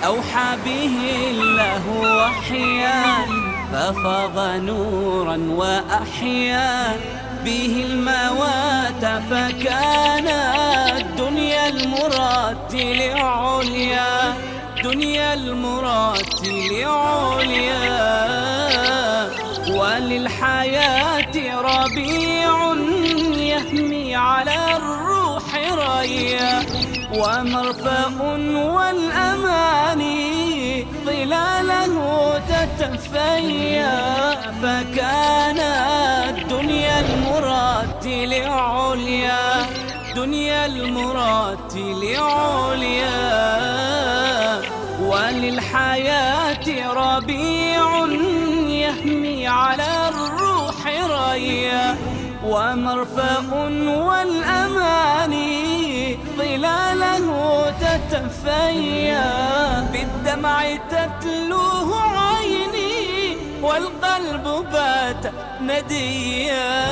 أوحى به الله وحيا ففاض نورا وأحيا به الموات فكان الدنيا المراتل عليا دنيا المراتل عليا وللحياة ربيع يهمي على الروح ريا ومرفأ والأماني ظلاله تتفيا فكان الدنيا المراتل عليا دنيا المراتل عليا وللحياة ربيع يهمي على الروح ريا ومرفأ والأماني ظلاله تتفيا بالدمع تتلوه عيني والقلب بات نديا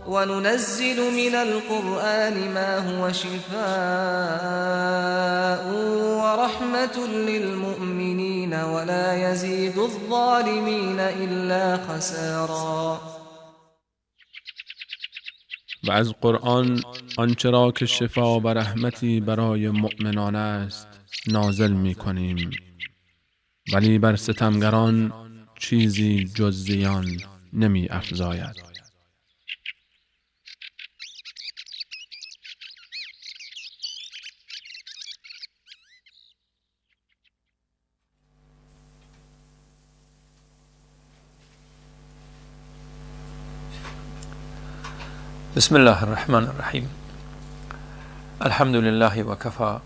وننزل من القرآن ما هو شفاء ورحمة للمؤمنين ولا يزيد الظالمين إلا خسارا. و از قرآن آنچه را که شفا و رحمتی برای مؤمنان است نازل می کنیم، ولی بر ستمگران چیزی جز زیان نمی افزاید. بسم الله الرحمن الرحیم. الحمد لله وكفى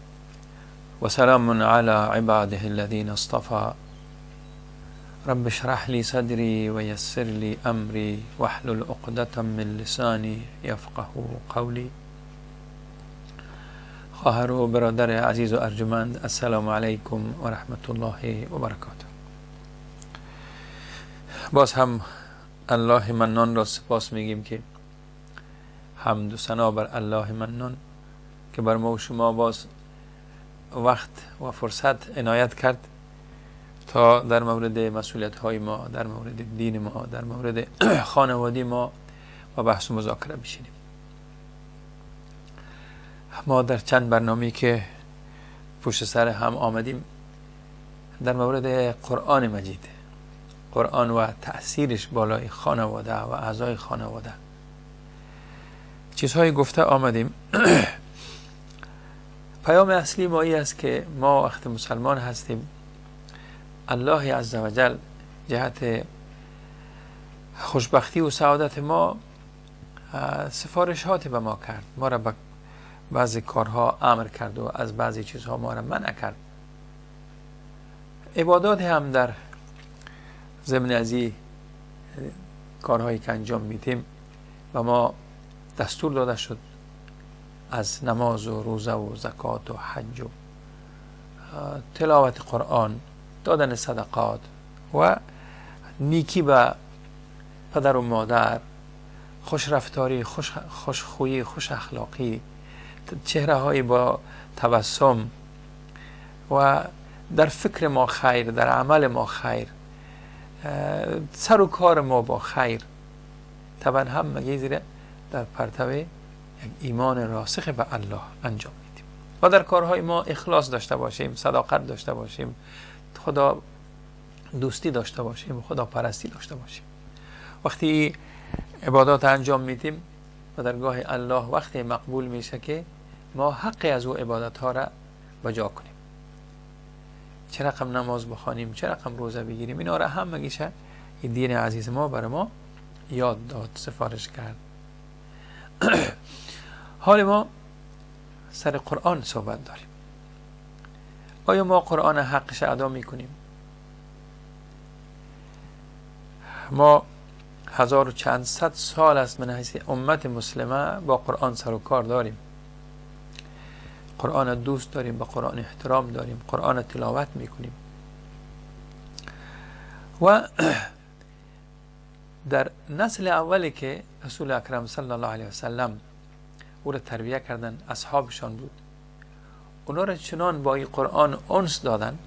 وسلام على عباده الذين اصطفى. رب اشرح لي صدري ويسر لي أمري واحلل عقدة من لساني يفقه قولي. خواهر و برادر عزیز و ارجمند، السلام علیکم و رحمت الله و برکاته. باز هم الله منان را سپاس میگیم که حمد و ثنا بر الله منان که بر ما و شما باز وقت و فرصت عنایت کرد تا در مورد مسئولیت های ما، در مورد دین ما، در مورد خانوادی ما و بحث و مذاکره بشینیم. ما در چند برنامه‌ای که پشت سر هم آمدیم در مورد قرآن مجید، قرآن و تأثیرش بالای خانواده و اعضای خانواده چیزهایی گفته آمدیم. پیام اصلی ما این است که ما وقت مسلمان هستیم، الله عزوجل جهت خوشبختی و سعادت ما سفارشاتی به ما کرد، ما را به بعضی کارها امر کرد و از بعضی چیزها ما را منع کرد. عبادات هم در ضمن از این کارهایی که انجام میدیم و ما دستور داده شد از نماز و روزه و زکات و حج و تلاوت قرآن، دادن صدقات و نیکی به پدر و مادر، خوش رفتاری، خوش خویی، خوش اخلاقی، چهره های با تبسم و در فکر ما خیر، در عمل ما خیر، سر و کار ما با خیر. طبعا هم مگه در پرتو یک ایمان راسخ به الله انجام میدیم و در کارهای ما اخلاص داشته باشیم، صداقت داشته باشیم، خدا دوستی داشته باشیم، خدا پرستی داشته باشیم. وقتی عبادات انجام میدیم و درگاه الله وقتی مقبول میشه که ما حقی از او عبادت ها را بجا کنیم، چه رقم نماز بخوانیم، چه رقم روزه بگیریم، اینا را هم مگیشه این دین عزیز ما برای ما یاد داد، سفارش کرد. حال ما سر قرآن صحبت داریم. آیا ما قرآن حقش ادا میکنیم؟ ما 1400 سال است من حیث امت مسلمه با قرآن سر و کار داریم. قرآن دوست داریم، با قرآن احترام داریم، قرآن تلاوت میکنیم و در نسل اولی که رسول اکرم صلی الله علیه وسلم او را تربیه کردن، اصحابشان بود، اونا را چنان با این قرآن انس دادن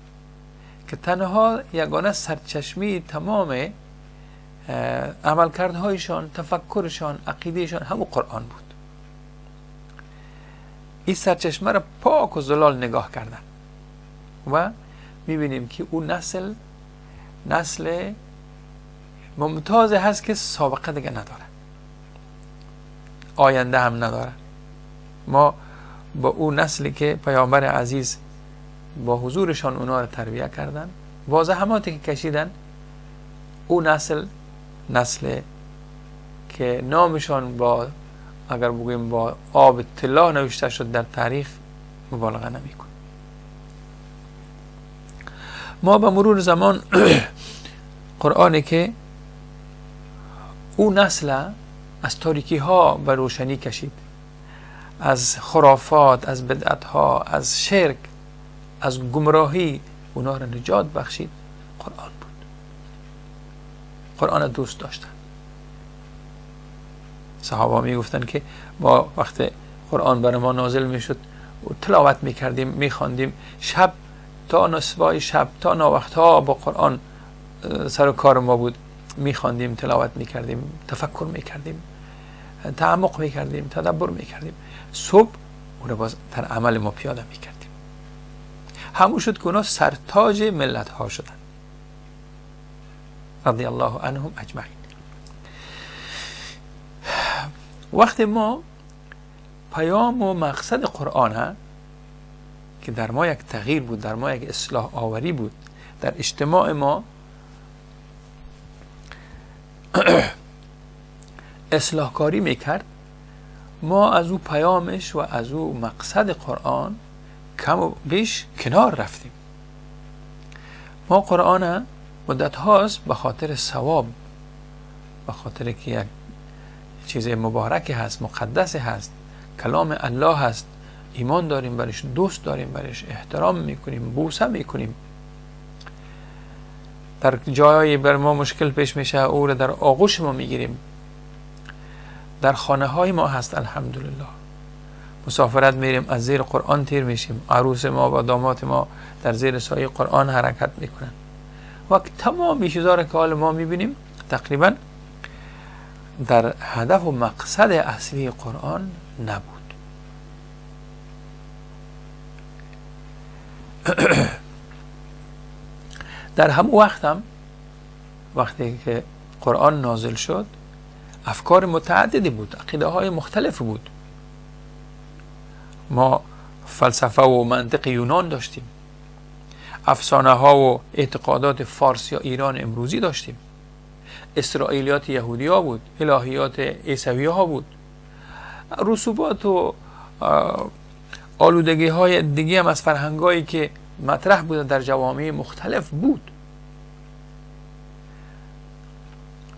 که تنها یگانه سرچشمه تمام عملکردهایشان، تفکرشان، عقیدهشان همون قرآن بود. این سرچشمه را پاک و زلال نگاه کردن و میبینیم که اون نسل ممتاز هست که سابقه دیگه نداره، آینده هم نداره. ما با اون نسلی که پیامبر عزیز با حضورشان اونا رو تربیه کردن، با زحماتی که کشیدن، اون نسل که نامشان با اگر بگویم با آب طلا نوشته شد در تاریخ، مبالغه نمی‌کنیم. ما به مرور زمان قرآنی که اون نسل از تاریکی ها به روشنی کشید، از خرافات، از بدعت ها، از شرک، از گمراهی اونا را نجات بخشید، قرآن بود. قرآن دوست داشتن. صحابه می گفتن که ما وقت قرآن برای ما نازل می شد تلاوت می کردیم، می خواندیم، شب تا نصفای شب تا ناوقتها با قرآن سر و کار ما بود، می خواندیم، تلاوت می کردیم، تفکر می کردیم، تعمق می کردیم، تدبر می کردیم. صبح اون رو باز در عمل ما پیاده می کردیم. همون شد که اونا سرتاج ملت ها شدن رضی الله عنهم اجمعین. وقتی ما پیام و مقصد قرآن ها که در ما یک تغییر بود، در ما یک اصلاح آوری بود، در اجتماع ما اصلاح کاری میکرد، ما از او پیامش و از او مقصد قرآن کم و بیش کنار رفتیم. ما قرآن مدت هاست به خاطر ثواب، به خاطر که یک چیز مبارک هست، مقدس هست، کلام الله هست، ایمان داریم برش، دوست داریم برش، احترام میکنیم، بوسه میکنیم. در جایی بر ما مشکل پیش میشه او را در آغوش ما میگیریم. در خانه های ما هست الحمدلله. مسافرت میریم از زیر قرآن تیر میشیم، عروس ما و داماد ما در زیر سایه قرآن حرکت میکنن و تمام چیزا را که حال ما میبینیم تقریبا در هدف و مقصد اصلی قرآن نبود. در هم وقت هم وقتی که قرآن نازل شد افکار متعددی بود، عقیده های مختلف بود. ما فلسفه و منطق یونان داشتیم، افسانه ها و اعتقادات فارس یا ایران امروزی داشتیم، اسرائیلیات یهودی ها بود، الهیات عیسوی ها بود، رسوبات و آلودگی های دیگه هم از فرهنگ هایی که مطرح بود در جوامع مختلف بود.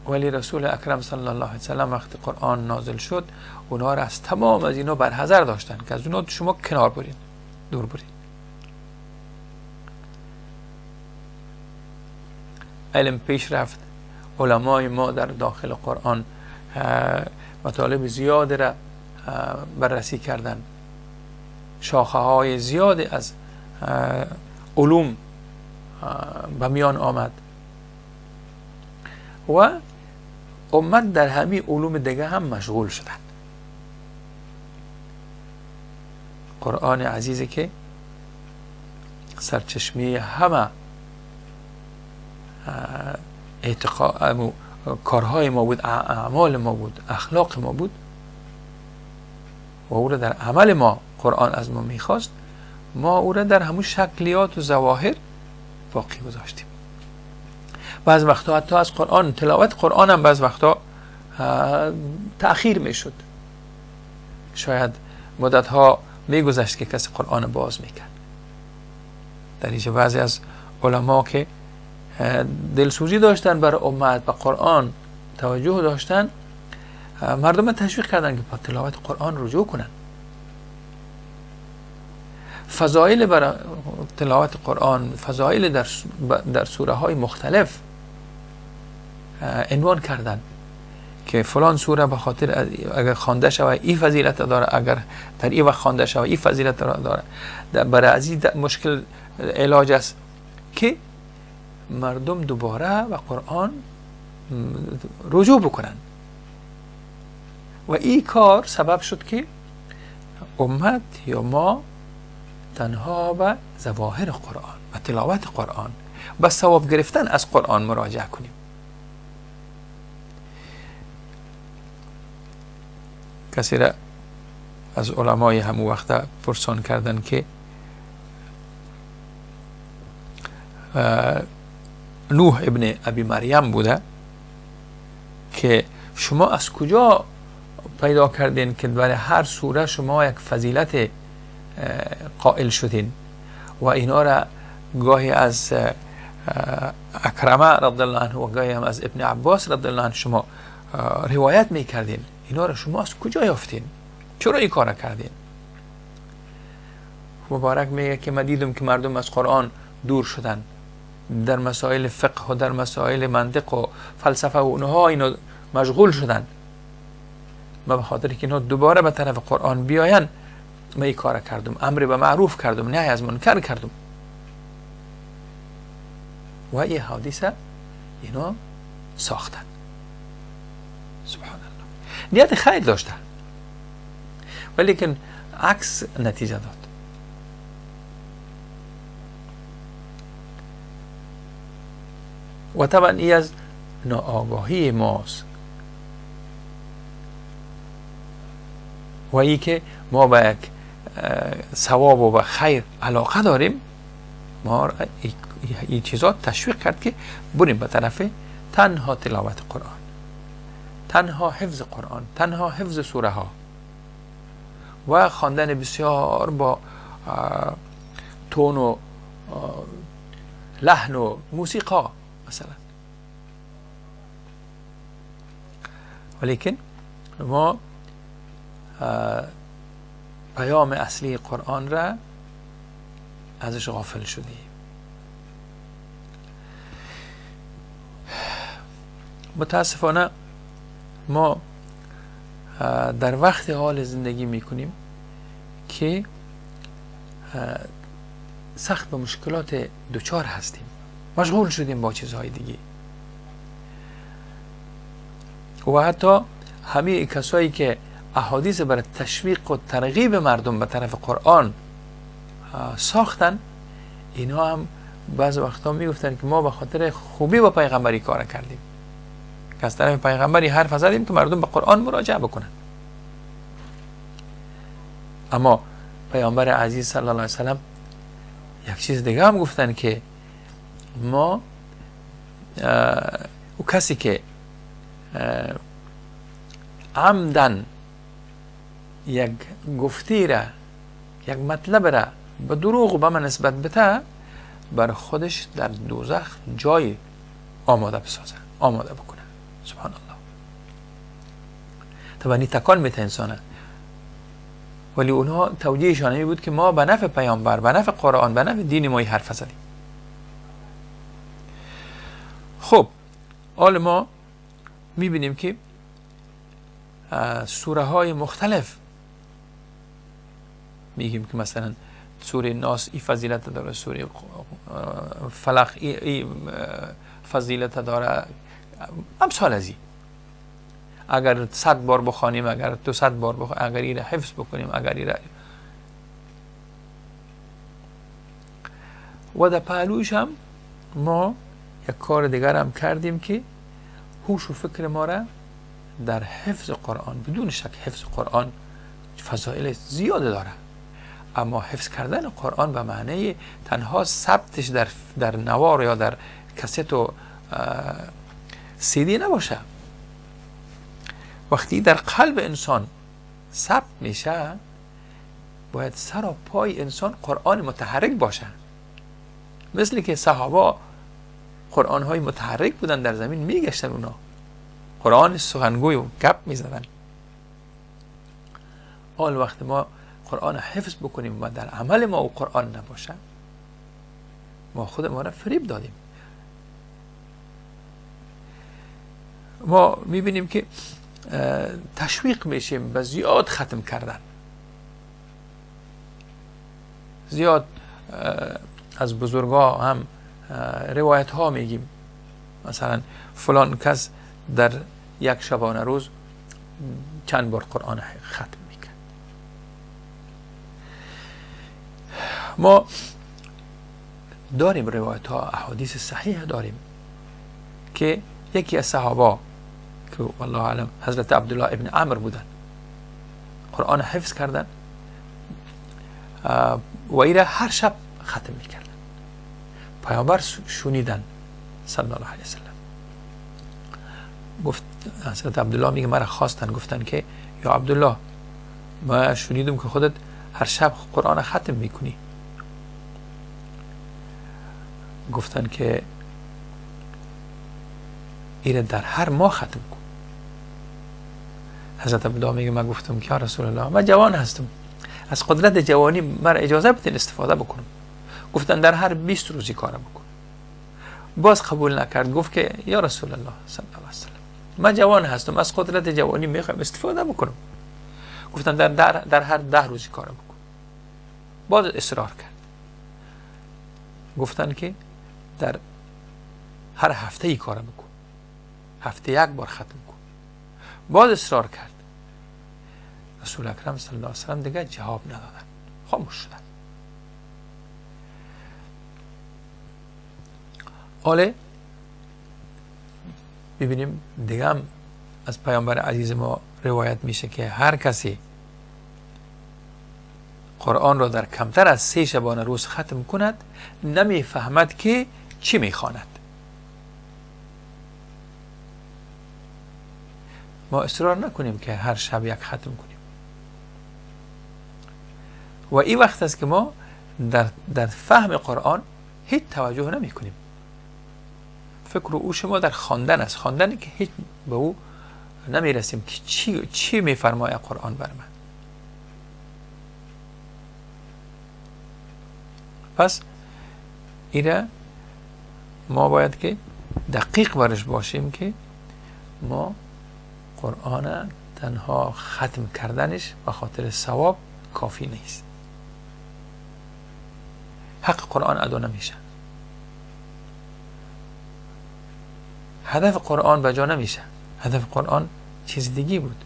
ولی رسول اکرم صلی الله علیه وسلم وقتی قرآن نازل شد اونا را از تمام از اینا برحذر داشتن که از اونا شما کنار برین، دور برین. علم پیش رفت، علمای ما در داخل قرآن مطالب زیاد را بررسی کردن، شاخه های زیاد از علوم به میان آمد و امت در همین علوم دیگه هم مشغول شدن. قرآن عزیزی که سرچشمه همه کارهای ما بود، اعمال ما بود، اخلاق ما بود و او را در عمل ما قرآن از ما میخواست، ما او را در همون شکلیات و ظواهر باقی گذاشتیم. بعض وقتا حتی از قرآن، تلاوت قرآن هم بعض وقتا تأخیر میشد، شاید مدت ها میگذشت که کسی قرآن باز میکرد. در اینجا بعضی از علما که دلسوزی داشتن برای امت و قرآن توجه داشتن، مردم تشویق کردن که با تلاوت قرآن رجوع کنن. فضایل برای تلاوت قرآن، فضایل در سوره های مختلف عنوان کردن. که فلان سوره به خاطر اگر خوانده شود این فضیلت داره، اگر در این وقت خوانده شود این فضیلت داره. برای از این مشکل علاج است که مردم دوباره به قرآن رجوع بکنن و این کار سبب شد که امت یا ما تنها به ظواهر قرآن و تلاوت قرآن و ثواب گرفتن از قرآن مراجعه کنیم. کسی را از علمای همون وقت پرسان کردن که نوح ابن ابی مریم بوده که شما از کجا پیدا کردین که برای هر سوره شما یک فضیلت قائل شدین و اینا را گاهی از اکرمه رضی الله عنه و گاهی هم از ابن عباس رضی الله عنه شما روایت میکردین، اینا را شما از کجا یافتین؟ چرا این کار کردین؟ مبارک میگه که من دیدم که مردم از قرآن دور شدن، در مسائل فقه و در مسائل منطق و فلسفه و اونها اینا مشغول شدن. من به خاطر که اینا دوباره به طرف قرآن بیاین من این کار کردم، امر به معروف کردم، نهی از منکر کردم و این حادثه اینا ساختن. سبحان الله. نیت خیر داشته ولیکن عکس نتیجه داد. و طبعا این از ناآگاهی ماست و ای که ما به یک ثواب و به خیر علاقه داریم، ما این چیزا تشویق کرد که بریم به طرف تنها تلاوت قرآن، تنها حفظ قرآن، تنها حفظ سوره ها و خواندن بسیار با تون و لحن و موسیقا مثلا. ولیکن ما پیام اصلی قرآن را ازش غافل شدیم. متاسفانه ما در وقت حال زندگی میکنیم که سخت به مشکلات دوچار هستیم، مشغول شدیم با چیزهای دیگه و حتی همه کسایی که احادیث برای تشویق و ترغیب مردم به طرف قرآن ساختن، اینا هم بعض وقتا میگفتن که ما به خاطر خوبی با پیغمبری کار کردیم که از طرف پیغمبری حرف زدیم که مردم به قرآن مراجعه بکنن. اما پیامبر عزیز صلی الله علیه وسلم یک چیز دیگه هم گفتن که ما او کسی که عمدن یک گفتی را، یک مطلب را به دروغ به من نسبت بده، بر خودش در دوزخ جای آماده بسازه، آماده بکنه. سبحان الله. طبعا تکان میته انسانه، ولی اونها توجیهشان این بود که ما به نفع پیامبر، به نفع قرآن، به نفع دین ما حرف زدیم. خب حال ما میبینیم که سوره های مختلف میگیم که مثلا سوره ناس ای فضیلت داره، سوره فلق ای فضیلت داره، امثال از این. اگر 100 بار بخوانیم، اگر 200 بار بخوانیم، اگر این را حفظ بکنیم، اگر این را و در پهلوش هم ما یک کار دیگر هم کردیم که هوش و فکر ما را در حفظ قرآن، بدون شک حفظ قرآن فضایل زیاد داره، اما حفظ کردن قرآن به معنی تنها ثبتش در نوار یا در کست و سیدی نباشه. وقتی در قلب انسان ثبت میشه، باید سر و پای انسان قرآن متحرک باشه. مثل که صحابه قرآن های متحرک بودن، در زمین میگشتن، اونا قرآن سخنگوی و گپ میزدن. حال وقت ما قرآن حفظ بکنیم و در عمل ما او قرآن نباشه، ما خود ما را فریب دادیم. ما میبینیم که تشویق میشیم به زیاد ختم کردن. زیاد از بزرگا هم روایت ها میگیم، مثلا فلان کس در یک شبانه روز چند بار قرآن ختم میکرد. ما داریم روایت ها، احادیث صحیح داریم که یکی از صحابه که والله اعلم حضرت عبدالله ابن عمرو بودن، قرآن حفظ کردن و ایره هر شب ختم میکردن. پیامبر شنیدن صلی الله علیه وسلم، گفت حضرت عبدالله میگه مرا خواستن، گفتن که یا عبدالله ما شنیدم که خودت هر شب قرآن ختم میکنی. گفتن که ایره در هر ماه ختم کن. حضرت عبدالله میگه من گفتم که یا رسول الله من جوان هستم، از قدرت جوانی مرا اجازه بدین استفاده بکنم. گفتن در هر 20 روزی کار بکن. باز قبول نکرد، گفت که یا رسول الله صلی الله علیه وسلم من جوان هستم، از قدرت جوانی میخوام استفاده بکنم. گفتن در هر 10 روزی کار بکن. باز اصرار کرد، گفتن که در هر هفته ای کار بکن، هفته یک بار ختم کن. باز اصرار کرد. رسول اکرم صلی الله علیه وسلم دیگه جواب ندادن، خاموش شدن. حالا ببینیم دیگه هم از پیامبر عزیز ما روایت میشه که هر کسی قرآن را در کمتر از 3 شبانه روز ختم کند نمیفهمد که چی میخواند. ما اصرار نکنیم که هر شب یک ختم کنیم. و این وقت است که ما در فهم قرآن هیچ توجه نمی کنیم. فکر او شما در خواندن است، خواندنی که هیچ به او نمی رسیم که چی می فرماید قرآن بر من. پس ایره ما باید که دقیق برش باشیم که ما قرآن تنها ختم کردنش به خاطر ثواب کافی نیست. حق قرآن ادا نمیشه، هدف قرآن به جا نمیشه. هدف قرآن چیز دیگی بود.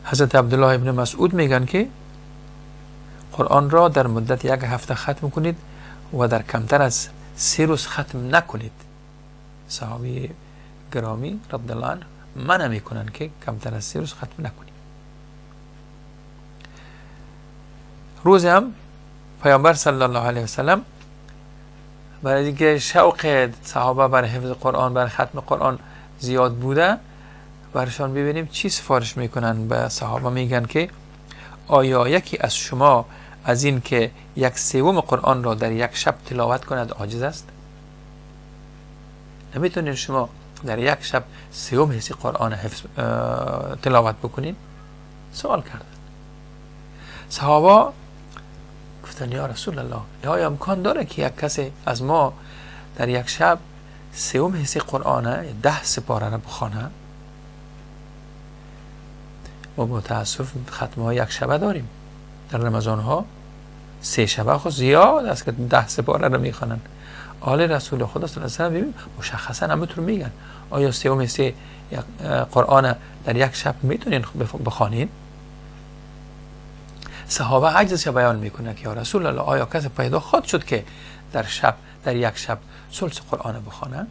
حضرت عبدالله ابن مسعود میگن که قرآن را در مدت 1 هفته ختم کنید و در کمتر از 3 روز ختم نکنید. صحابی گرامی رضی الله عنه منع میکنن که کمتر از 3 روز ختم نکنیم. روز هم پیامبر صلی الله علیه وسلم برای اینکه شوق صحابه برای حفظ قرآن، برای ختم قرآن زیاد بوده، برشان ببینیم چی سفارش میکنن. به صحابه میگن که آیا یکی از شما از این که 1/3 قرآن را در یک شب تلاوت کند عاجز است؟ نمیتونید شما در یک شب 3 حصه قرآن تلاوت بکنید؟ سوال کردن. صحابه گفتن یا رسول الله آیا امکان داره که یک کسی از ما در یک شب 3 حصه قرآن 10 سپاره را بخوانه؟ ما متاسف ختمه ها 1 شبه داریم. در رمضان ها 3 شبه خود زیاد است که 10 سپاره را میخوانن. آل رسول خدا صلی الله علیه و آله مشخصا همونطور میگن. آیا 3 حصه قرآن در یک شب میتونین بخوانین؟ صحابه عجزش بیان میکنه که یا رسول الله آیا کسی پیدا خود شد که در یک شب ثلث قرآن بخوانه؟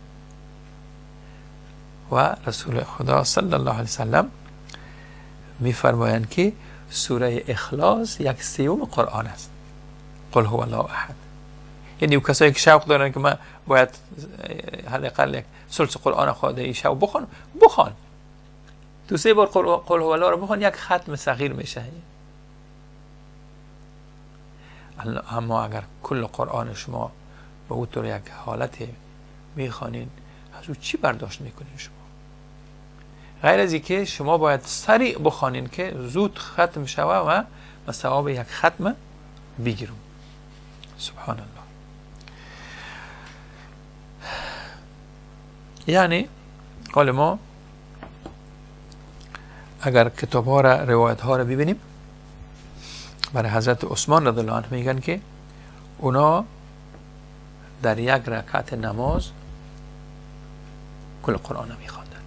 و رسول خدا صلی الله علیه وسلم میفرمایند که سوره اخلاص 1/3 قرآن است. قل هو الله احد. یعنی کسایی که شوق دارن که من باید حداقل ثلث قرآن خود این شب بخوان 2-3 بار قل هو الله رو بخوان، یک ختم صغیر میشه. اما اگر کل قرآن شما به اون طور یک حالت میخوانین، از او چی برداشت میکنین شما؟ غیر از اینکه شما باید سریع بخوانین که زود ختم شوه و ثواب یک ختم بگیرم. سبحان الله. یعنی قول ما اگر کتاب ها را، روایت ها را ببینیم، برای حضرت عثمان رضی الله عنه میگن که اونا در یک رکعت نماز کل قرآن را میخواندن.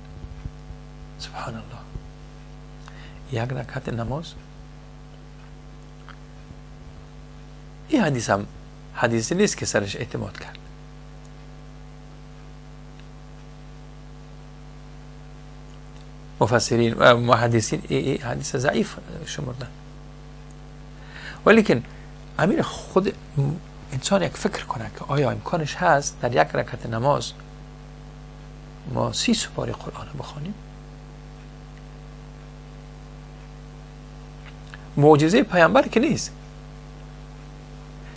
سبحان الله. یک رکعت نماز. این حدیث هم حدیثی نیست که سرش اعتماد کرد. مفسرین و محدثین این حدیث ضعیف شمردن. ولیکن امیر خود انسان یک فکر کنه که آیا امکانش هست در یک رکعت نماز ما 30 سپاره قرآن بخوانیم؟ معجزه پیامبر که نیست،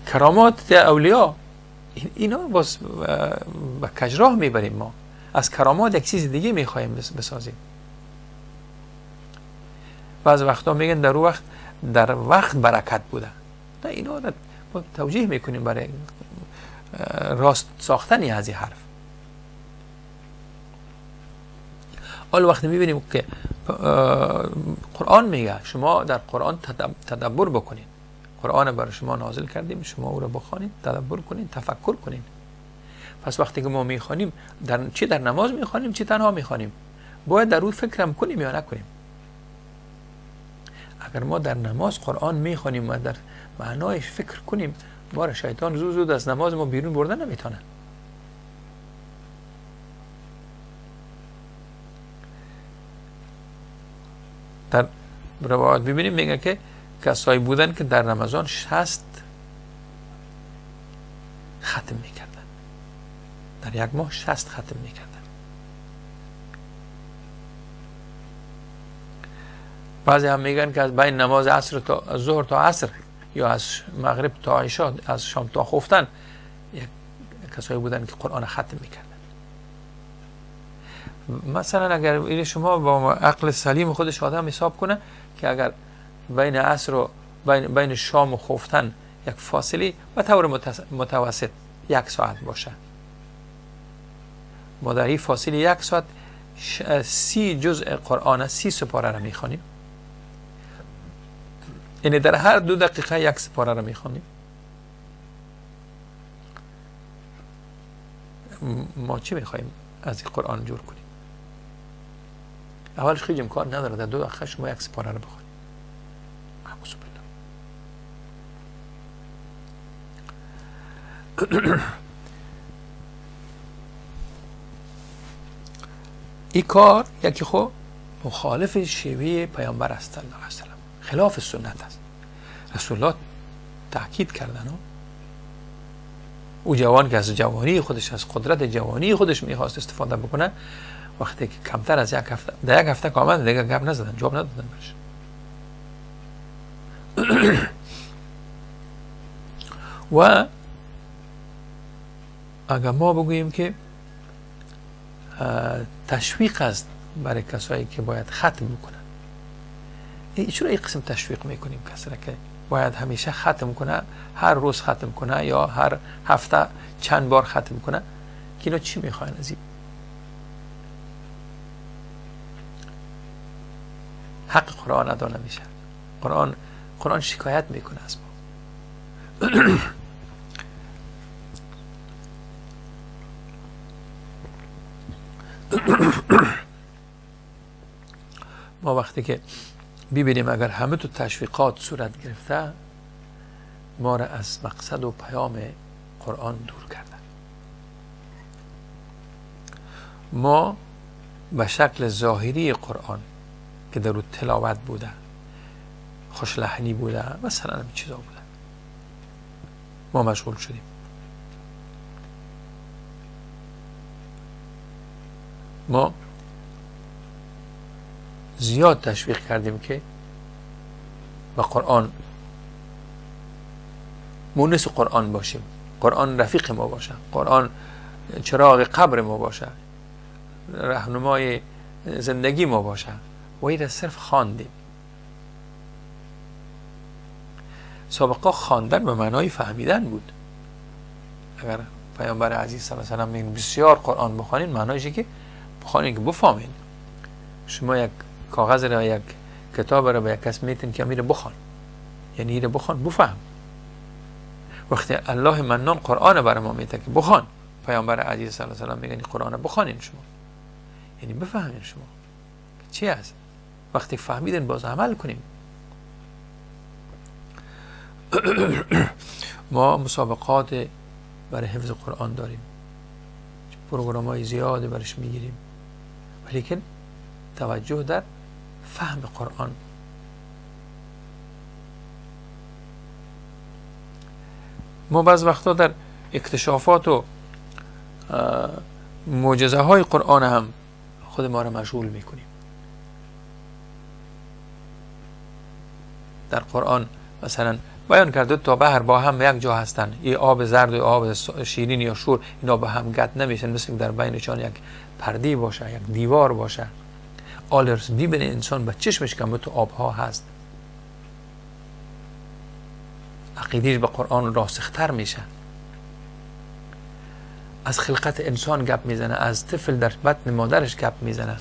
کرامات اولیاء، اینا باز به کجراه میبریم. ما از کرامات یک چیز دیگه میخوایم بسازیم. بعض وقتا میگن در وقت برکت بوده. نه، اینا ما توجیه میکنیم برای راست ساختنی از این حرف. حالا وقتی میبینیم که قرآن میگه شما در قرآن تدبر بکنید، قرآن برای شما نازل کردیم، شما او را بخوانید، تدبر کنید، تفکر کنید. پس وقتی که ما میخوانیم، چی در نماز میخوانیم چی تنها میخوانیم، باید در روی فکرم کنیم یا نکنیم. اگر ما در نماز قرآن میخوانیم و در معنایش فکر کنیم، ما را شیطان زود از نماز ما بیرون بردن نمیتونه. در روایات ببینیم میگه که کسایی بودن که در رمضان 60 ختم میکردن. در یک ماه 60 ختم میکردن. بعضی هم میگن که از بین نماز عصر تا از ظهر تا عصر یا از مغرب تا عشا، از شام تا خفتن، کسایی بودن که قرآن ختم میکردن. مثلا اگر این شما با عقل سلیم خودش آدم حساب کنه که اگر بین عصر و بین شام و خفتن یک فاصله به طور متوسط 1 ساعت باشه، ما در این فاصله 1 ساعت 30 جزء قرآن، 30 سپاره را میخوانیم. یعنی در هر 2 دقیقه 1 سپاره را میخوانیم. ما چی میخوایم از این قرآن جور کنیم؟ اولش خیلی امکان نداره در 2 دقیقه شما 1 سپاره را بخونید. اعوذ بالله. این کار یکی خب مخالف شیوه پیامبر است صلی الله علیه و سلم، خلاف سنت است. رسول الله تاکید کردن او جوان که از جوانی خودش، از قدرت جوانی خودش میخواست استفاده بکنه، وقتی که کمتر از 1 هفته، در 1 هفته که آمد دیگه گپ نزدن، جواب ندادن برش. و اگر ما بگوییم که تشویق است برای کسایی که باید ختم بکنن، چرا این قسم تشویق میکنیم کسی را که باید همیشه ختم کنه، هر روز ختم کنه یا هر هفته چند بار ختم کنه؟ که اینا چی میخواین از این؟ حق قرآن ادا نمیشه. قرآن شکایت میکنه از ما. ما وقتی که ببینیم اگر همه تو تشویقات صورت گرفته، ما را از مقصد و پیام قرآن دور کردن. ما به شکل ظاهری قرآن که در رو تلاوت بوده، خوش لحنی بوده، مثلا همین چیزا بوده، ما مشغول شدیم. ما زیاد تشویق کردیم که با قرآن مونس قرآن باشیم، قرآن رفیق ما باشه، قرآن چراغ قبر ما باشه، راهنمای زندگی ما باشه، و این را صرف خواندیم. سابقا خواندن به معنای فهمیدن بود. اگر پیامبر عزیز صلی الله علیه و آله میگن بسیار قرآن بخوانید، معنیش که بخوانید که بفهمید. شما یک کاغذ را، یک کتاب را به یک کس میتین که میره بخوان، یعنی ایره بخوان بفهم. وقتی الله منان قرآن برای ما میده که بخوان، پیامبر عزیز صلی الله علیه و آله میگن قرآن بخوانید شما، یعنی بفهمید شما چی است. وقتی فهمیدین باز عمل کنیم. ما مسابقات برای حفظ قرآن داریم، پروگرام های زیاده برش میگیریم، ولیکن توجه در فهم قرآن. ما بعض وقتا در اکتشافات و معجزه های قرآن هم خود ما را مشغول میکنیم. در قرآن مثلا بیان کرده تا بحر با هم یک جا هستن، این آب زرد و آب شیرین یا شور، اینا با هم گت نمیشن، مثل در بینشان یک پرده باشه، یک دیوار باشه. آلرز میبینه انسان به چشمش که تو آبها هست، عقیدهش به قرآن راسختر میشه. از خلقت انسان گپ میزنه، از طفل در بطن مادرش گپ میزنه،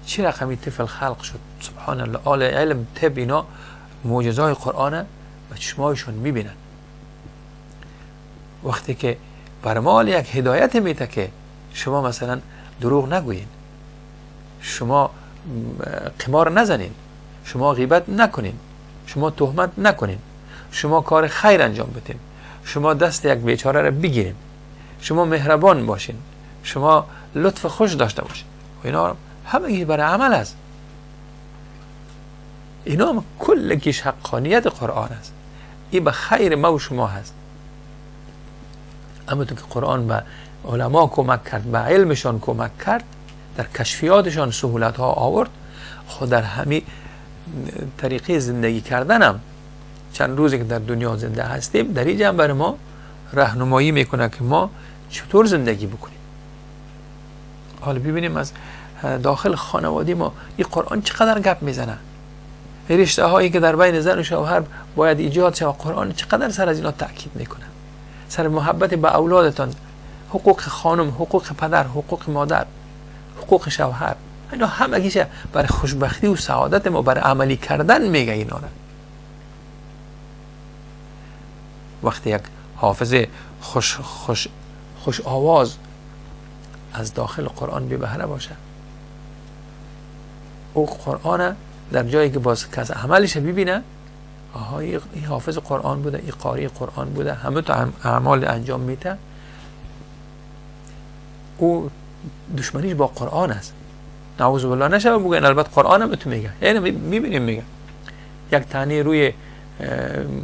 چه رقمی طفل خلق شد. سبحان الله. آل علم طب اینا معجزات قرآن به چشمایشون میبینن. وقتی که بر ما یک هدایت میده که شما مثلا دروغ نگوین، شما قمار نزنین، شما غیبت نکنین، شما تهمت نکنین، شما کار خیر انجام بدین، شما دست یک بیچاره را بگیرین، شما مهربان باشین، شما لطف خوش داشته باشین. و اینا همه برای عمل است. اینا هم کلش حقانیت قرآن است. این به خیر ما و شما هست. اما تو که قرآن به علما کمک کرد، به علمشان کمک کرد، در کشفیاتشان سهولت ها آورد، خود در همین طریقه زندگی کردن هم چند روزی که در دنیا زنده هستیم در اینجا هم برای ما راهنمایی میکنه که ما چطور زندگی بکنیم. حالا ببینیم از داخل خانواده ما این قرآن چقدر گپ میزنه. رشته هایی که در بین زن و شوهر باید ایجاد شود، قرآن چقدر سر از اینا تأکید میکنه. سر محبت به اولادتان، حقوق خانم، حقوق پدر، حقوق مادر، حقوق شوهر، اینا همگیش برای خوشبختی و سعادت ما، برای عملی کردن میگه اینا را. وقتی یک حافظ خوش آواز از داخل قرآن بی بهره باشه، او قرآن در جایی که باز کس عملش ببینه، آها این حافظ قرآن بوده، این قاری قرآن بوده، همه تا اعمال انجام میده، او دشمنیش با قرآن است. نعوذ بالله نشه بگن البته قرآن هم تو میگه، یعنی میبینیم میگه یک تنی روی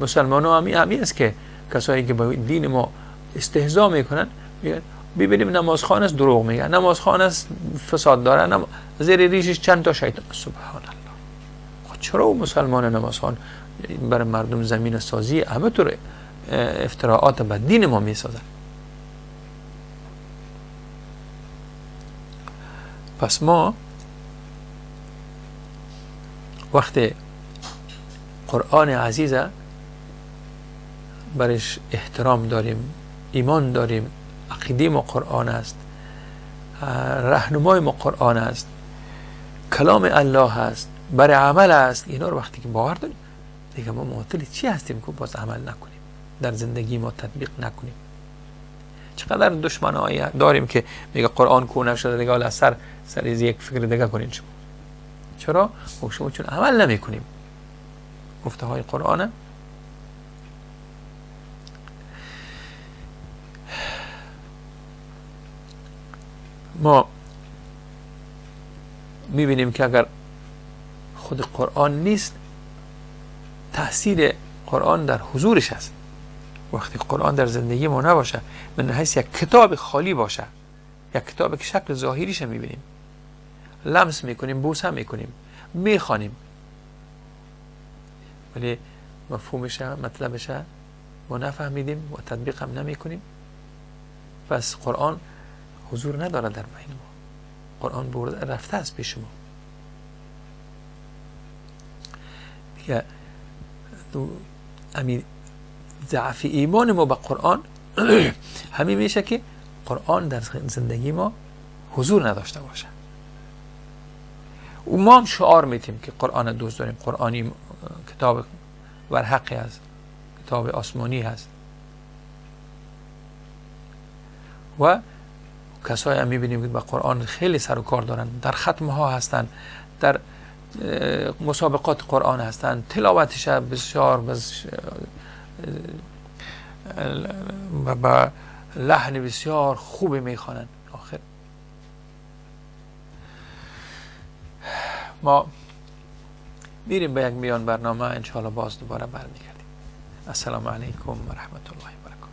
مسلمان ها همی است که کسایی که با دین ما استهزا میکنن ببینیم نمازخوان است دروغ میگه، نمازخوان است فساد داره، زیر ریشش چند تا شیطان. سبحان الله. خب چرا او مسلمان نمازخوان برای مردم زمین سازی همه طور افتراعات به دین ما میسازن؟ پس ما وقتی قرآن عزیزه برش احترام داریم، ایمان داریم، عقیده ما قرآن است، راهنمای ما قرآن است، کلام الله است، برای عمل است، اینا رو وقتی که باور داریم دیگه ما معطل چی هستیم که باز عمل نکنیم، در زندگی ما تطبیق نکنیم؟ چقدر دشمنایی داریم که میگه قرآن کو نشده دیگه، حالا سر یک فکر دیگه کنین. شما چرا؟ شما چون عمل نمی کنیم گفته های قرآن. ما میبینیم که اگر خود قرآن نیست، تأثیر قرآن در حضورش است. وقتی قرآن در زندگی ما نباشه، من حیث یک کتاب خالی باشه، یک کتابی که شکل ظاهریش میبینیم، لمس میکنیم، بوسه میکنیم، میخوانیم، ولی مفهومش مطلبش ما نفهمیدیم و تطبیق هم نمیکنیم، پس قرآن حضور نداره در بین ما. قرآن برده رفته است پیش ما. دیگه ضعف ایمان ما به قرآن همین میشه که قرآن در زندگی ما حضور نداشته باشه. و ما هم شعار میتیم که قرآن دوست داریم، قرآنی کتاب برحقی هست، کتاب آسمانی هست. و کسایی هم میبینیم که با قرآن خیلی سر و کار دارن، در ختمه ها هستن، در مسابقات قرآن هستن، تلاوتش بسیار با لحن بسیار خوبی میخوانن. آخر ما میریم به یک میان برنامه، انشاءالله باز دوباره برمیگردیم. السلام علیکم و رحمت الله و برکاته.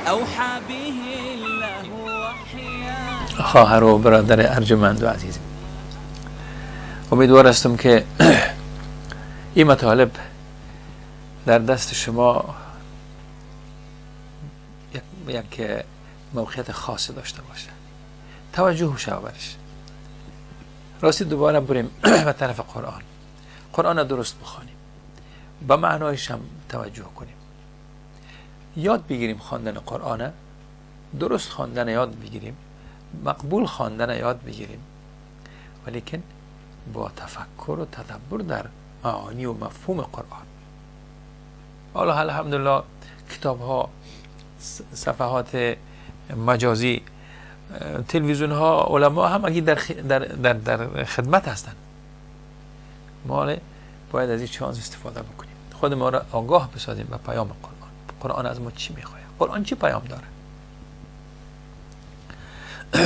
أوحى به الله وحيا. خواهر و برادر ارجمند و عزیز، امیدوار هستم که این مطالب در دست شما یک موقعیت خاصی داشته باشه، توجه شما برش. راستی دوباره بریم به طرف قرآن. قرآن را درست بخوانیم، به معنایش هم توجه کنیم، یاد بگیریم خواندن قرآن، درست خواندن یاد بگیریم، مقبول خواندن یاد بگیریم، ولیکن با تفکر و تدبر در معانی و مفهوم قرآن. حالا الحمدلله کتاب ها، صفحات مجازی، تلویزیون ها، علما هم اگه در خدمت هستند. ما باید از این چانس استفاده بکنیم، خود ما را آگاه بسازیم به پیام قرآن. قرآن از ما چی میخواد؟ قرآن چی پیام داره؟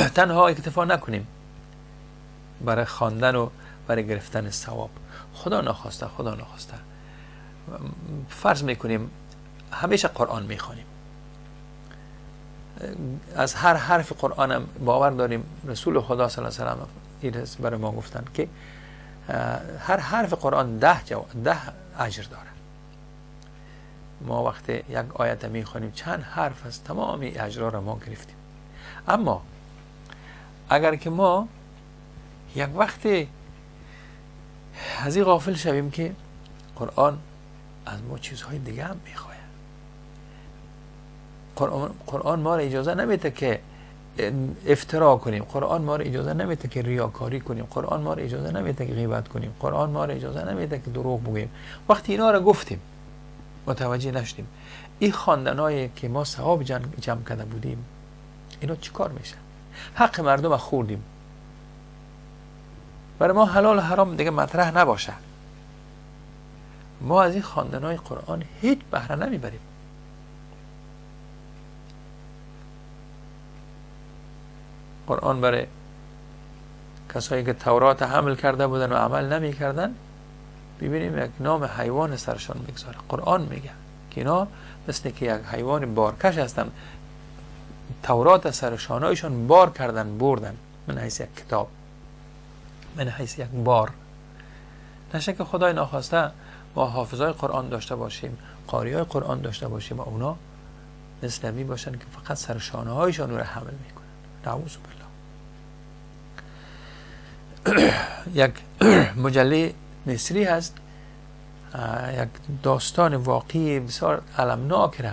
تنها اکتفا نکنیم برای خواندن و برای گرفتن ثواب. خدا نخواسته فرض میکنیم همیشه قرآن میخوانیم، از هر حرف قرآن هم باور داریم. رسول خدا صلی الله علیه و سلم این برای ما گفتن که هر حرف قرآن 10 اجر داره. ما وقتی یک آیت میخوانیم چند حرف از تمام اجرا را ما گرفتیم. اما اگر که ما یک وقتی از این غافل شویم که قرآن از ما چیزهای دیگه هم میخواه، قرآن ما را اجازه نمیده که افترا کنیم، قرآن ما را اجازه نمیده که ریاکاری کنیم، قرآن ما را اجازه نمیده که غیبت کنیم، قرآن ما را اجازه نمیده که دروغ بگوییم. وقتی اینا را گفتیم متوجه نشدیم این خواندنایی که ما ثواب جمع کرده بودیم اینا چیکار میشه؟ حق مردم خوردیم، برای ما حلال و حرام دیگه مطرح نباشه. ما از این خواندنهای قرآن هیچ بهره نمیبریم. قرآن برای کسایی که تورات حمل کرده بودن و عمل نمی کردن، ببینیم یک نام حیوان سرشان میگذاره. قرآن میگه که اینا مثل که یک حیوان بارکش هستن، تورات سرشانایشان بار کردن بردن، من حیث یک کتاب، من حیث یک بار. نشه که خدای ناخواسته ما حافظای قرآن داشته باشیم، قاریای قرآن داشته باشیم و اونا مثل می باشن که فقط سرشانه هایشان رو حمل میکنن. نعوذ بالله. یک مجله مصری هست، یک داستان واقعی بسیار المناک را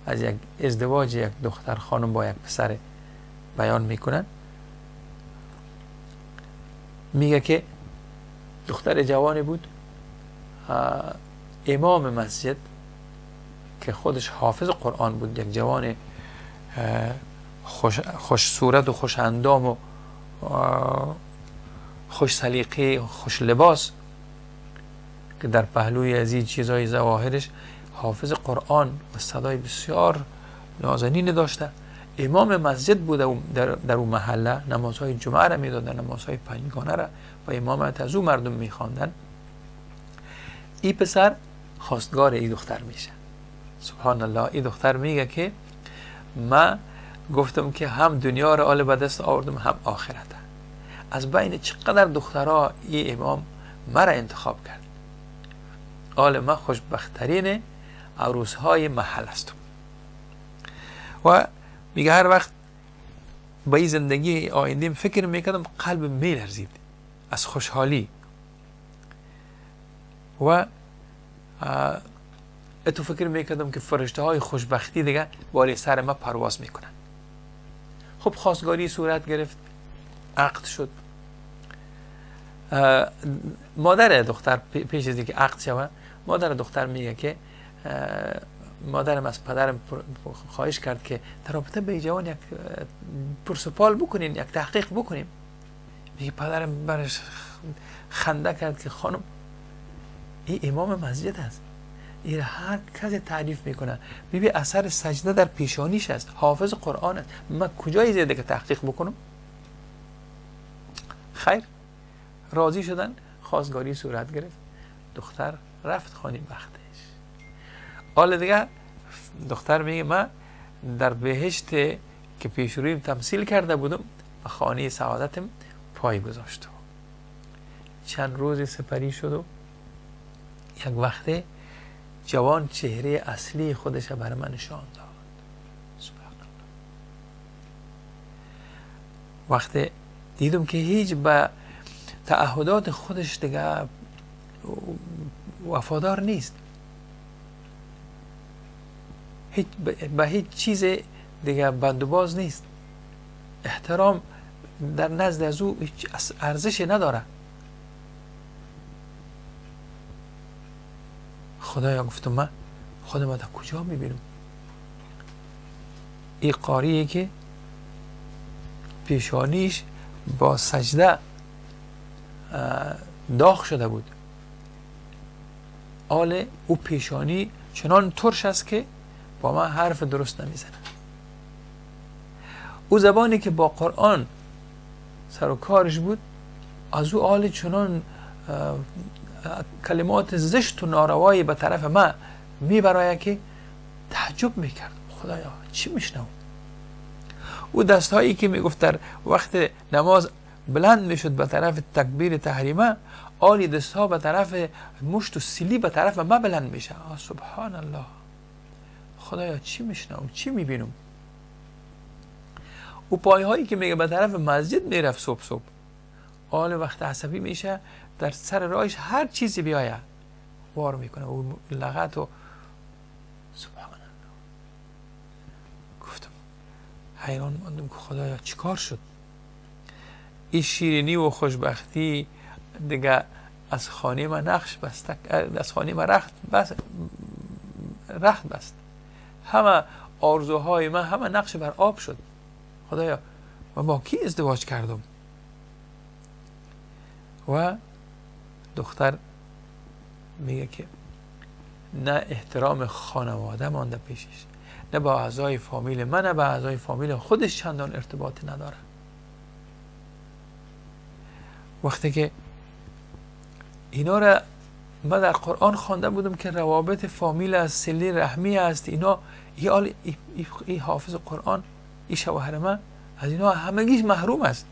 از یک ازدواج یک دختر خانم با یک پسر بیان میکنن. میگه که دختر جوانی بود، امام مسجد که خودش حافظ قرآن بود، یک جوان خوش صورت و خوش اندام و خوش سلیقه، خوش لباس، که در پهلوی از این چیزهای ظواهرش حافظ قرآن و صدای بسیار نازنین داشته. امام مسجد بود در اون محله، نمازهای جمعه را میدادن، نمازهای پنجگانه را و امامت از او مردم میخواندن. این پسر خواستگار این دختر میشه. سبحان الله. این دختر میگه که من گفتم که هم دنیا را آل به دست آوردم هم آخرت. از بین چقدر دخترها این امام مرا انتخاب کرد. آل من خوشبختترین عروسهای محل هستم. و میگه هر وقت با این زندگی آیندیم فکر میکردم قلب میلرزید از خوشحالی و اتو فکر میکردم که فرشته های خوشبختی دیگه بالای سر ما پرواز میکنن. خب خواستگاری صورت گرفت، عقد شد. مادر دختر پیش از اینکه عقد شود، مادر دختر میگه که مادرم از پدرم خواهش کرد که در رابطه به جوان یک پرسپال بکنین، یک تحقیق بکنیم. میگه پدرم برش خنده کرد که خانم این امام مسجد است، این هر کسی تعریف میکنه، ببین اثر سجده در پیشانیش است، حافظ قرآن است، من کجای زیاده که تحقیق بکنم؟ خیر، راضی شدن، خواستگاری صورت گرفت، دختر رفت خانه بختش. حال دیگه دختر میگه من در بهشت که پیش رویم تمثیل کرده بودم و خانه سعادتم پای گذاشت. چند روزی سپری شد و یک وقته جوان چهره اصلی خودش بر من نشان داد. سبحان الله. وقتی دیدم که هیچ به تعهدات خودش دیگه وفادار نیست، به هیچ چیز دیگه بندوباز نیست، احترام در نزد از او هیچ ارزشی نداره. خدایا گفتم من خودم در کجا میبینم؟ این قاریه که پیشانیش با سجده داغ شده بود، آل او پیشانی چنان ترش است که با من حرف درست نمیزنه. او زبانی که با قرآن سر و کارش بود، از او آل چنان کلمات زشت و ناروایی به طرف من میبرای که تعجب میکرد. خدایا چی میشنم؟ او دستهایی که میگفت در وقت نماز بلند میشد به طرف تکبیر تحریمه، آلی دستها به طرف مشت و سیلی به طرف من بلند میشه. سبحان الله. خدایا چی میشنم؟ چی میبینم؟ او پایهایی که میگه به طرف مسجد میرفت صبح آل وقت عصبی میشه در سر راهش هر چیزی بیایه وار میکنه او لغت و سبحان الله. گفتم حیران ماندم که خدایا چیکار شد؟ این شیرینی و خوشبختی دیگه از خانه من نقش بست، از خانه من رخت بست. همه آرزوهای من همه نقش بر آب شد. خدایا من با کی ازدواج کردم؟ و دختر میگه که نه احترام خانواده مانده پیشش، نه با اعضای فامیل من، نه با اعضای فامیل خودش چندان ارتباطی نداره. وقتی که اینا را من در قرآن خوانده بودم که روابط فامیل از صله رحمی است، اینا ای حافظ قرآن، ای شوهر من از اینا همگیش محروم است.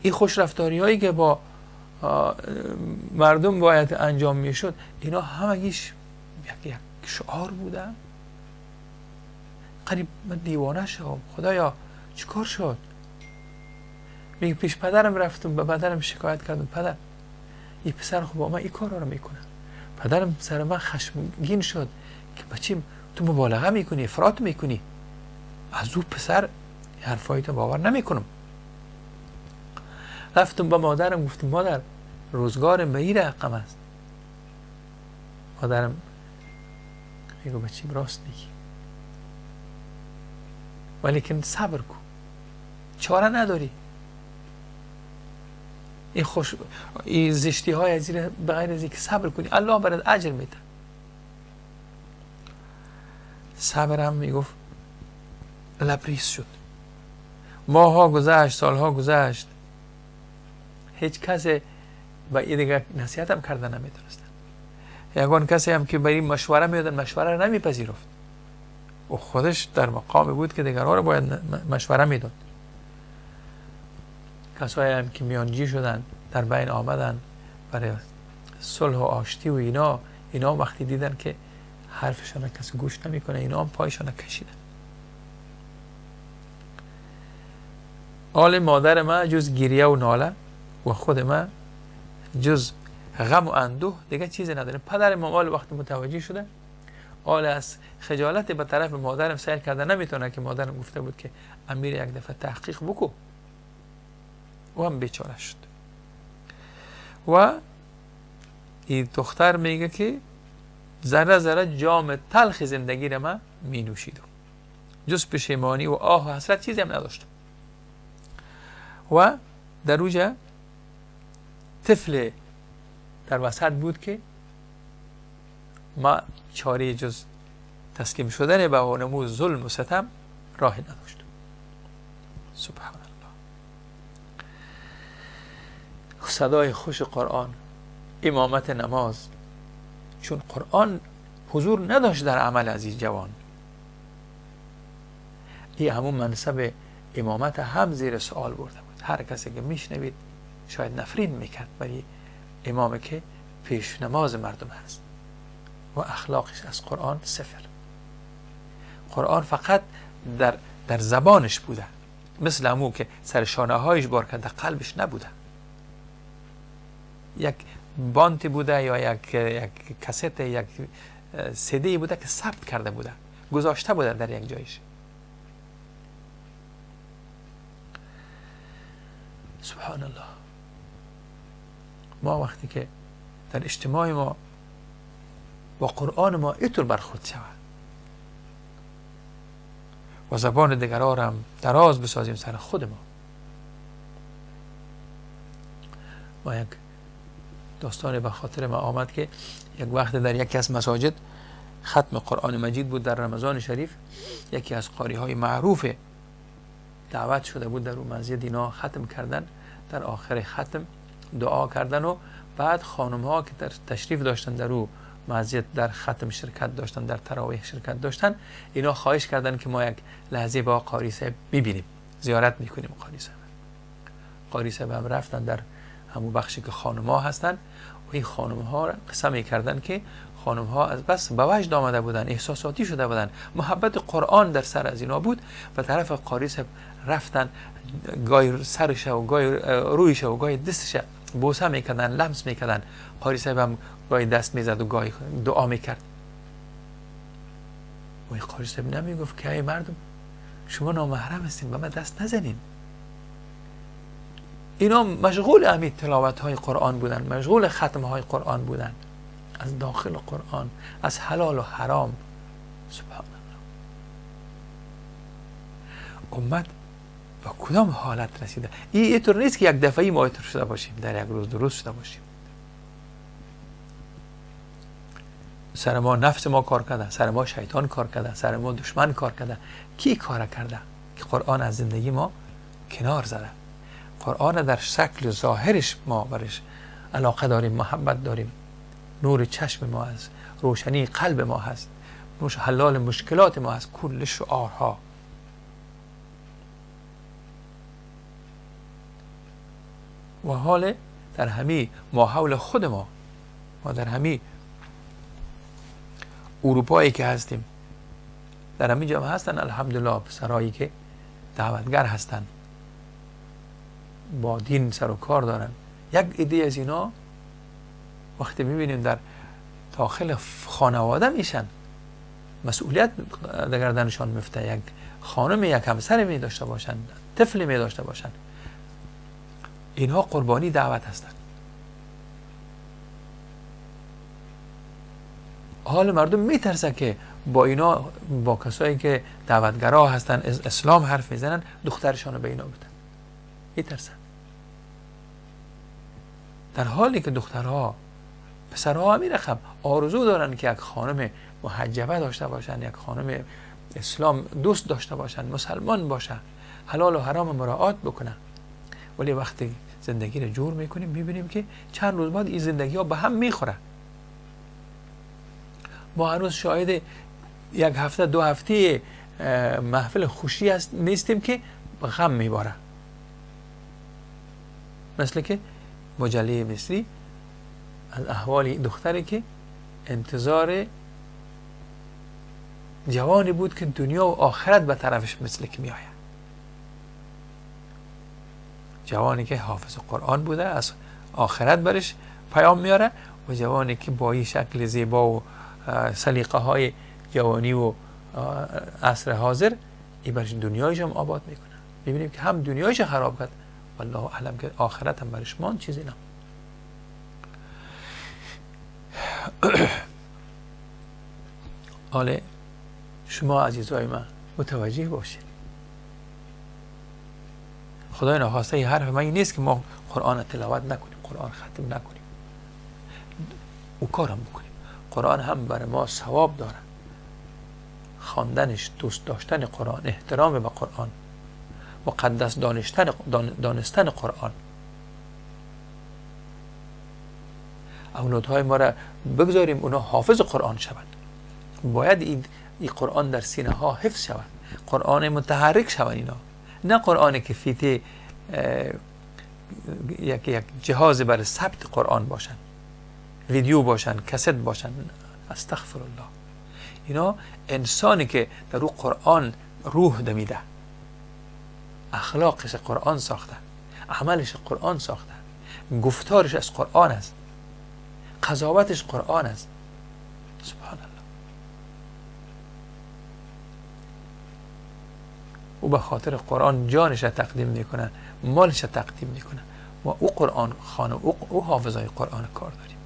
این خوش رفتاری هایی که با مردم باید انجام می شد، اینا همگیش یک شعار بوده. قریب من دیوانه شدم. خدایا چیکار شد؟ میگه پیش پدرم رفتم، به پدرم شکایت کردم، پدر این پسر خب با من این کار رو میکنه. پدرم سر من خشمگین شد که بچیم تو مبالغه میکنی، افراط میکنی، از او پسر حرفایی تو باور نمیکنم. رفتم با مادرم گفتم مادر روزگارم به این رقم است. مادرم میگه بچیم راست میگی، ولیکن صبر کن، چاره نداری. این زشتی های از این بغیر از اینکه صبر کنی الله برات اجر میده. صبرم میگفت لبریز شد. ماها گذشت، سالها گذشت، هیچ کسی به این دیگه نصیحت هم کرده نمیتونستن. یگان کسی هم که برای مشوره میدادن مشوره رو نمیپذیرفت. او خودش در مقامی بود که دیگرها رو باید مشوره میداد. کسایی هم که میانجی شدن در بین آمدن برای صلح و آشتی و اینا وقتی دیدن که حرفشان کسی گوش نمیکنه، اینا هم پایشان کشیدن. آل مادر ما جز گریه و ناله و خود ما جز غم و اندوه دیگه چیزی نداره. پدر ما آل وقتی متوجه شده، آل از خجالت به طرف مادرم سیر کرده نمیتونه که مادرم گفته بود که امیر یک دفعه تحقیق بکو. و هم بیچاره شد. و این دختر میگه که ذره ذره جام تلخ زندگی را من می نوشیدم، جز پشیمانی و آه و حسرت چیزی هم نداشتم. و در اوجه طفل در وسط بود که ما چاره جز تسلیم شدن به وانمود ظلم و ستم راهی نداشتم. سبحان الله. صدای خوش قرآن، امامت نماز، چون قرآن حضور نداشت در عمل از این جوان، این همون منصب امامت هم زیر سوال برده بود. هر کسی که میشنوید شاید نفرین میکرد برای امامی که پیش نماز مردم هست و اخلاقش از قرآن صفر. قرآن فقط در زبانش بوده، مثل همون که سر شانه هایش بار کرده قلبش نبوده، یک بانتی بوده یا یک کست، یک سیدی بوده که ثبت کرده بوده، گذاشته بوده در یک جایش. سبحان الله. ما وقتی که در اجتماع ما با قرآن ما اینطور برخورد شود و زبان دیگرها را هم دراز بسازیم سر خود ما یک داستانی به خاطر ما آمد که یک وقت در یکی از مساجد ختم قرآن مجید بود در رمضان شریف. یکی از قاری های معروف دعوت شده بود در اون مسجد، اینا ختم کردن. در آخر ختم دعا کردن و بعد خانم ها که در تشریف داشتن در اون مسجد در ختم شرکت داشتن، در تراویح شرکت داشتن، اینا خواهش کردن که ما یک لحظه با قاری صاحب ببینیم، زیارت میکنیم قاری صاحب. قاری صاحب هم رفتن در همون بخشی که خانم ها هستن و این خانم ها را قسم میکردن که خانم ها از بس به وجد آمده بودن، احساساتی شده بودن، محبت قرآن در سر از اینا بود و طرف قاری صاحب رفتن، گاهی سرش و گاهی رویش و گاهی دستش بوسه میکردن، لمس میکردن. قاری صاحب هم گاهی دست میزد و گاهی دعا میکرد. و این قاری صاحب نمیگفت که ای مردم شما نامحرم هستین، به من دست نزنین. اینا مشغول همین تلاوت های قرآن بودن، مشغول ختم های قرآن بودن، از داخل قرآن، از حلال و حرام. سبحان الله. امت با کدام حالت رسیده؟ اینطور نیست که یک دفعی ما اینطور شده باشیم، در یک روز درست شده باشیم. سر ما نفس ما کار کرده، سر ما شیطان کار کرده، سر ما دشمن کار کرده. کی کار کرده که قرآن از زندگی ما کنار زده؟ قرآن در شکل ظاهرش ما برش علاقه داریم، محبت داریم، نور چشم ما هست، روشنی قلب ما هست، حلال مشکلات ما هست، کل شعارها. و حال در همین ما حول خود ما در همین اروپایی که هستیم، در همین جامعه هستن الحمدلله پسرایی که دعوتگر هستن، با دین سر و کار دارن. یک ایده از اینا وقتی میبینیم در داخل خانواده میشن، مسئولیت در گردنشان میفته، یک خانم یک همسر می داشته باشن، طفل می داشته باشن، اینها قربانی دعوت هستند. حال مردم میترسن که با اینا، با کسایی که دعوتگرا هستن اسلام حرف میزنن، دخترشان رو به اینا بدن. میترسن، در حالی که دخترها پسرها همین رقم آرزو دارن که یک خانم محجبه داشته باشن، یک خانم اسلام دوست داشته باشن، مسلمان باشن، حلال و حرام مراعات بکنن. ولی وقتی زندگی رو جور میکنیم میبینیم که چند روز بعد این زندگی ها به هم میخوره. ما هنوز شاهد یک هفته دو هفته محفل خوشی نیستیم که غم میباره. مثل که مجله مصری از احوال دختری که انتظار جوانی بود که دنیا و آخرت به طرفش مثل که می آید. جوانی که حافظ قرآن بوده، از آخرت برش پیام میاره، و جوانی که با این شکل زیبا و سلیقه های جوانی و عصر حاضر این برش دنیایش هم آباد میکنه. میبینیم که هم دنیایش خراب کرد، والله اعلم که آخرت هم برش مان چیزی نه. حالا شما عزیزای من متوجه باشید، خدای نخواسته این حرف من این نیست که ما قرآن تلاوت نکنیم، قرآن ختم نکنیم، او کارم بکنیم. قرآن هم برای ما ثواب داره، خواندنش، دوست داشتن قرآن، احترام به قرآن، مقدس دانستن قرآن. اولادهای ما را بگذاریم اونا حافظ قرآن شوند. باید این قرآن در سینه ها حفظ شود، قرآن متحرک شود اینا، نه قرآنی که فیته یک جهاز برای ثبت قرآن باشن. ویدیو باشن، کست باشن. استغفر الله. اینا انسانی که در او قرآن روح دمیده، اخلاقش قرآن ساخته، عملش قرآن ساخته، گفتارش از قرآن است، قضاوتش قرآن است. سبحان الله. او به خاطر قرآن جانش را تقدیم میکنه، مالش را تقدیم میکنه. و او قرآن خانه، او حافظای قرآن کار داریم.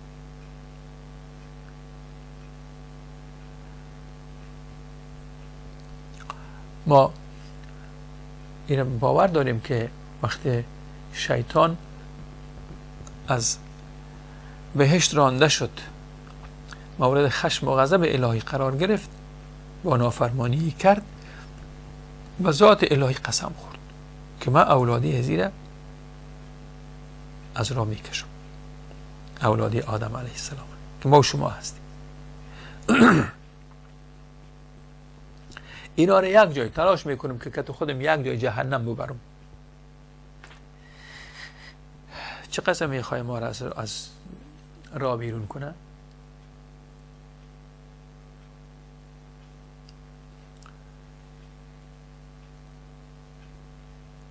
ما این باور داریم که وقتی شیطان از بهشت رانده شد، مورد خشم و غضب الهی قرار گرفت، با نافرمانی کرد و ذات الهی قسم خورد که من اولادی زیره از راه میکشم، اولادی آدم علیه السلام که ما و شما هستیم. اینا رو یک جای تلاش میکنیم که تو خودم یک جای جهنم ببرم. چه قسم میخوای ما را از راه بیرون کنه؟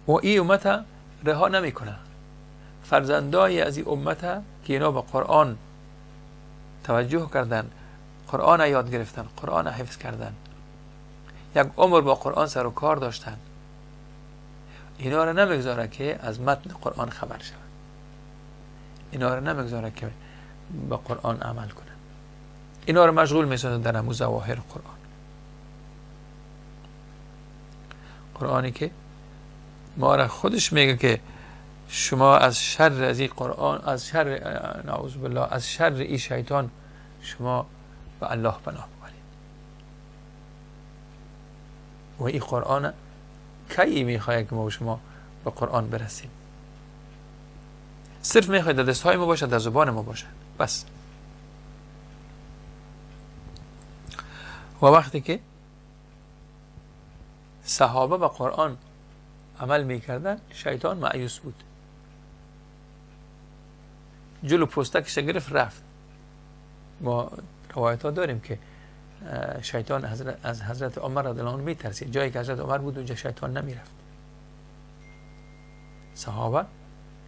و این امت رها نمیکنه. فرزندای از این امت که اینا به قرآن توجه کردن، قرآن یاد گرفتن، قرآن حفظ کردن، یک عمر با قرآن سر و کار داشتن، اینا رو نمیگذاره که از متن قرآن خبر شود، اینا رو نمیگذاره که به قرآن عمل کنن، اینا رو مشغول میسازن در همون ظواهر قرآن. قرآنی که ما را خودش میگه که شما از شر از این قرآن، از شر نعوذ بالله، از شر این شیطان شما به الله پناه ببرید. و این قرآن کی میخواد که ما و شما به قرآن برسیم؟ صرف میخواد در دستهای ما باشه، در زبان ما باشه بس. و وقتی که صحابه به قرآن عمل میکردن، شیطان مایوس بود، جلو پوستکش گرفت رفت. ما روایت ها داریم که شیطان از حضرت عمر رضی الله عنه میترسید، جایی که حضرت عمر بود اونجا شیطان نمیرفت. صحابه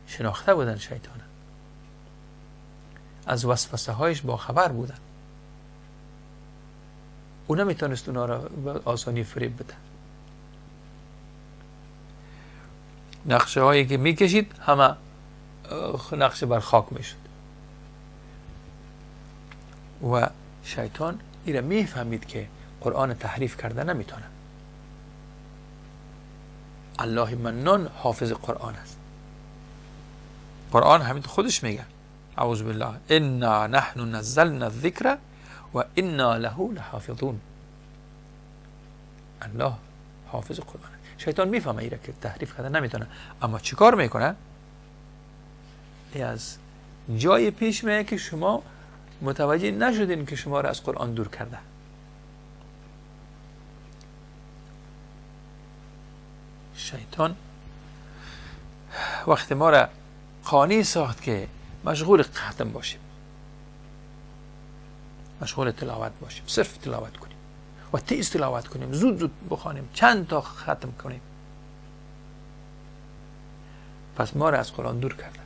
شناخته بودن شیطان، از وسوسه هایش با خبر بودن، او نمیتونست اونا را به آسانی فریب بده. نقشه هایی که میکشید همه نقشه بر خاک میشد. و شیطان ایره میفهمید که قرآن تحریف کرده نمیتونه. الله منان حافظ قرآن است. قرآن همین خودش میگه اعوذ بالله انا نحن نزلنا الذکر و انا له لحافظون. الله حافظ قرآن. شیطان میفهمه ایره که تحریف کرده نمیتونه، اما چیکار میکنه؟ از جای پیش میه که شما متوجه نشدین که شما را از قرآن دور کرده. شیطان وقتی ما را قانی ساخت که مشغول ختم باشیم، مشغول تلاوت باشیم، صرف تلاوت کنیم و تیز تلاوت کنیم، زود زود بخوانیم، چند تا ختم کنیم، پس ما را از قرآن دور کرده.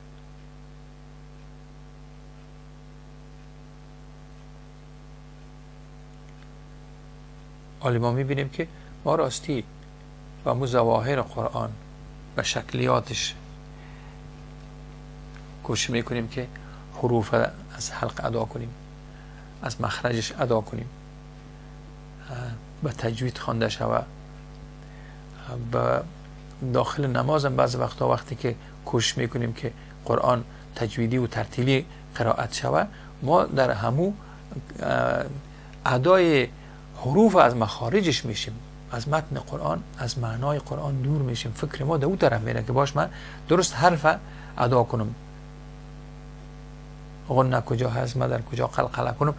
حالی ما میبینیم که ما راستی و مظواهر قرآن و شکلیاتش کوشش میکنیم که حروف از حلق ادا کنیم، از مخرجش ادا کنیم، به تجوید خوانده شود. به داخل نمازم بعض وقتا وقتی که کوشش میکنیم که قرآن تجویدی و ترتیلی قرائت شود، ما در همو ادای حروف از مخارجش میشیم، از متن قرآن، از معنای قرآن دور میشیم. فکر ما در اون طرف میره که باش من درست حرف ادا کنم، غنه کجا هست، مدر کجا قلقله کنم،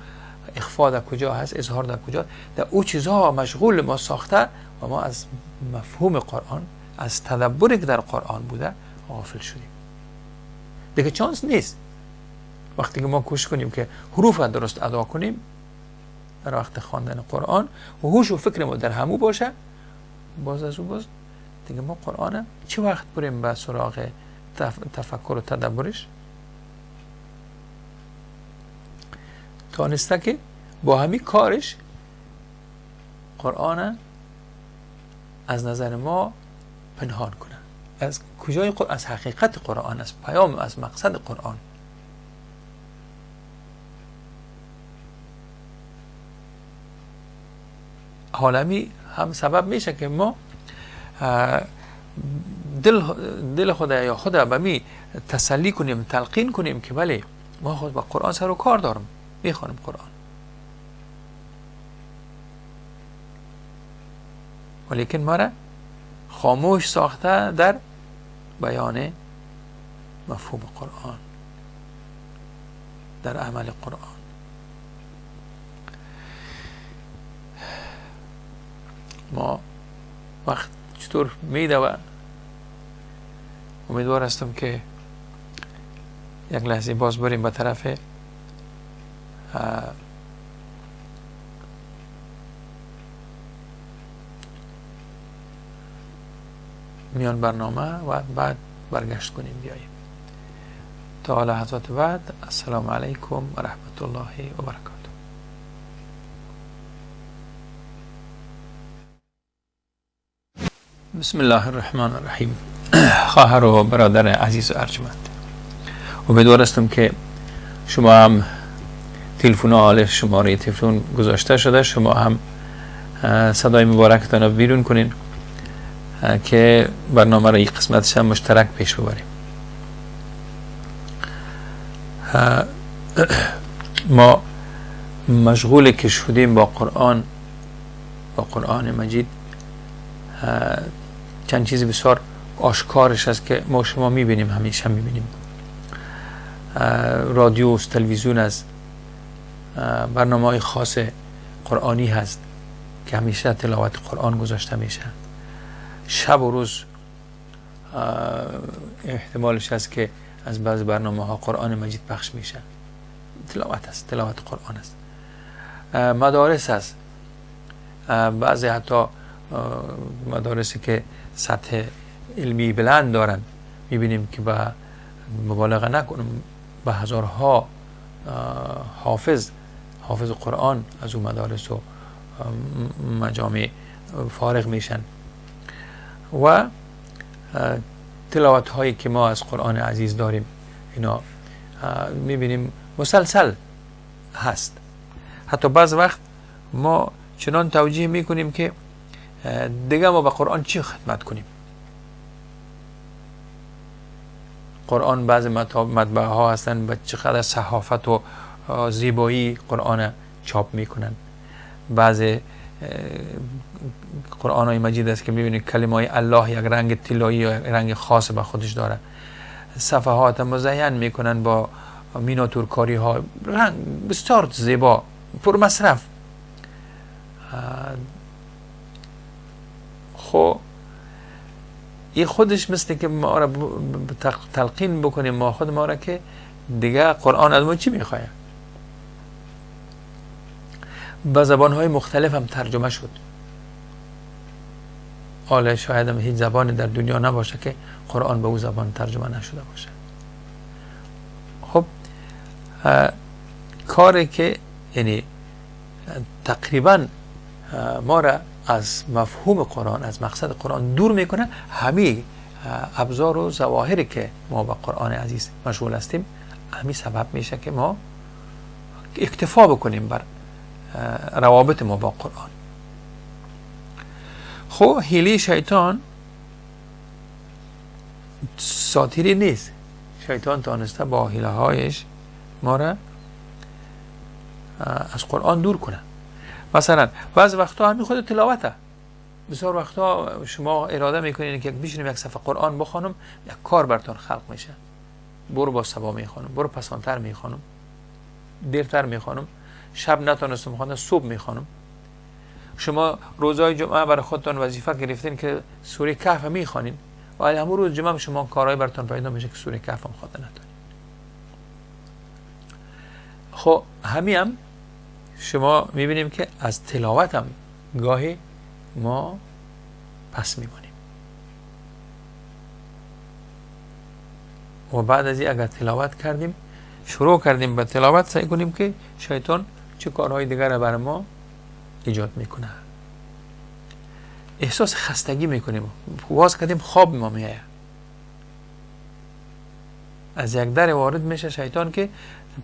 اخفا در کجا هست، اظهار در کجا، در او چیزها مشغول ما ساخته و ما از مفهوم قرآن، از تدبری که در قرآن بوده غافل شدیم. دیگه چانس نیست. وقتی که ما کوشش کنیم که حروف درست ادا کنیم در وقت خواندن قرآن و هوش و فکر ما در همو باشه، باز از باز دیگه ما قرآن چه وقت بریم به سراغ تفکر و تدبرش؟ تانسته که با همین کارش قرآن از نظر ما پنهان کنه. از کجای قرآن؟ از حقیقت قرآن، از پیام، از مقصد قرآن. حالمی هم سبب میشه که ما دل خود یا خود به می تسلی کنیم، تلقین کنیم که بله ما خود با قرآن سر و کار دارم، میخوانم قرآن، ولیکن ما را خاموش ساخته در بیان مفهوم قرآن، در عمل قرآن. ما وقت چطور میده و امیدوار هستم که یک لحظه باز بریم به طرف میان برنامه و بعد برگشت کنیم بیاییم. تا لحظات بعد السلام علیکم و رحمت الله و برکاته. بسم الله الرحمن الرحیم. خواهر و برادر عزیز و ارجمند، امیدوار هستم که شما هم تلفن شماره تلفن گذاشته شده، شما هم صدای مبارکتان رو بیرون کنین که برنامه را یک قسمتش هم مشترک پیش ببریم. ما مشغول که شدیم با قرآن مجید. چند چیز بسیار آشکارش است که ما شما میبینیم، همیشه میبینیم. رادیو و تلویزیون از برنامه‌های خاص قرآنی هست که همیشه تلاوت قرآن گذاشته میشه. شب و روز احتمالش هست که از بعض برنامه ها قرآن مجید پخش میشه. تلاوت است، تلاوت قرآن است. مدارس است، بعضی حتی مدارسی که سطح علمی بلند دارن میبینیم که به مبالغه نکنم به هزارها حافظ قرآن از اون مدارس و مجامع فارغ میشن و تلاوت هایی که ما از قرآن عزیز داریم اینا میبینیم مسلسل هست. حتی بعض وقت ما چنان توجیه میکنیم که دیگه ما به قرآن چی خدمت کنیم. قرآن بعض مطبعه ها هستن به چقدر صحافت و زیبایی قرآن چاپ میکنن. بعض قرآن های مجید است که میبینید کلمه های الله یک رنگ طلایی یا رنگ خاص به خودش داره. صفحات مزین میکنن با میناتورکاری ها، رنگ بسیار زیبا، پر مصرف. خب این خودش مثل که ما را تلقین بکنیم ما خود ما را که دیگه قرآن از ما چی میخواه. به زبانهای مختلف هم ترجمه شد. حالا شاید هم هیچ زبانی در دنیا نباشه که قرآن به او زبان ترجمه نشده باشه. خب کاری که یعنی تقریبا ما را از مفهوم قرآن، از مقصد قرآن دور میکنه، همین ابزار و ظواهری که ما با قرآن عزیز مشغول هستیم همین سبب میشه که ما اکتفا بکنیم بر روابط ما با قرآن. خب حیله شیطان ساتیری نیست. شیطان تانسته با حیله هایش ما را از قرآن دور کنه. مثلا بعض وقتا همین خود تلاوته. بسیار وقتا شما اراده میکنین که بشینم یک صفحه قرآن بخوانم، یک کار براتون خلق میشه. برو با صبا میخوانم، برو پسانتر میخوانم، دیرتر میخوانم، شب نتونستم خواندن صبح میخوانم. شما روزهای جمعه برای خودتون وظیفه گرفتین که سوره کهف میخوانین، ولی همون روز جمعه شما کارهای براتون پیدا میشه که سوره کهف هم خواندن نتونین. خب هم شما میبینیم که از تلاوت هم گاهی ما پس میمانیم و بعد از این اگر تلاوت کردیم شروع کردیم به تلاوت سعی کنیم که شیطان چه کارهای دیگر بر ما ایجاد میکنه. احساس خستگی میکنیم، واز کردیم خواب ما میآید. از یک در وارد میشه شیطان که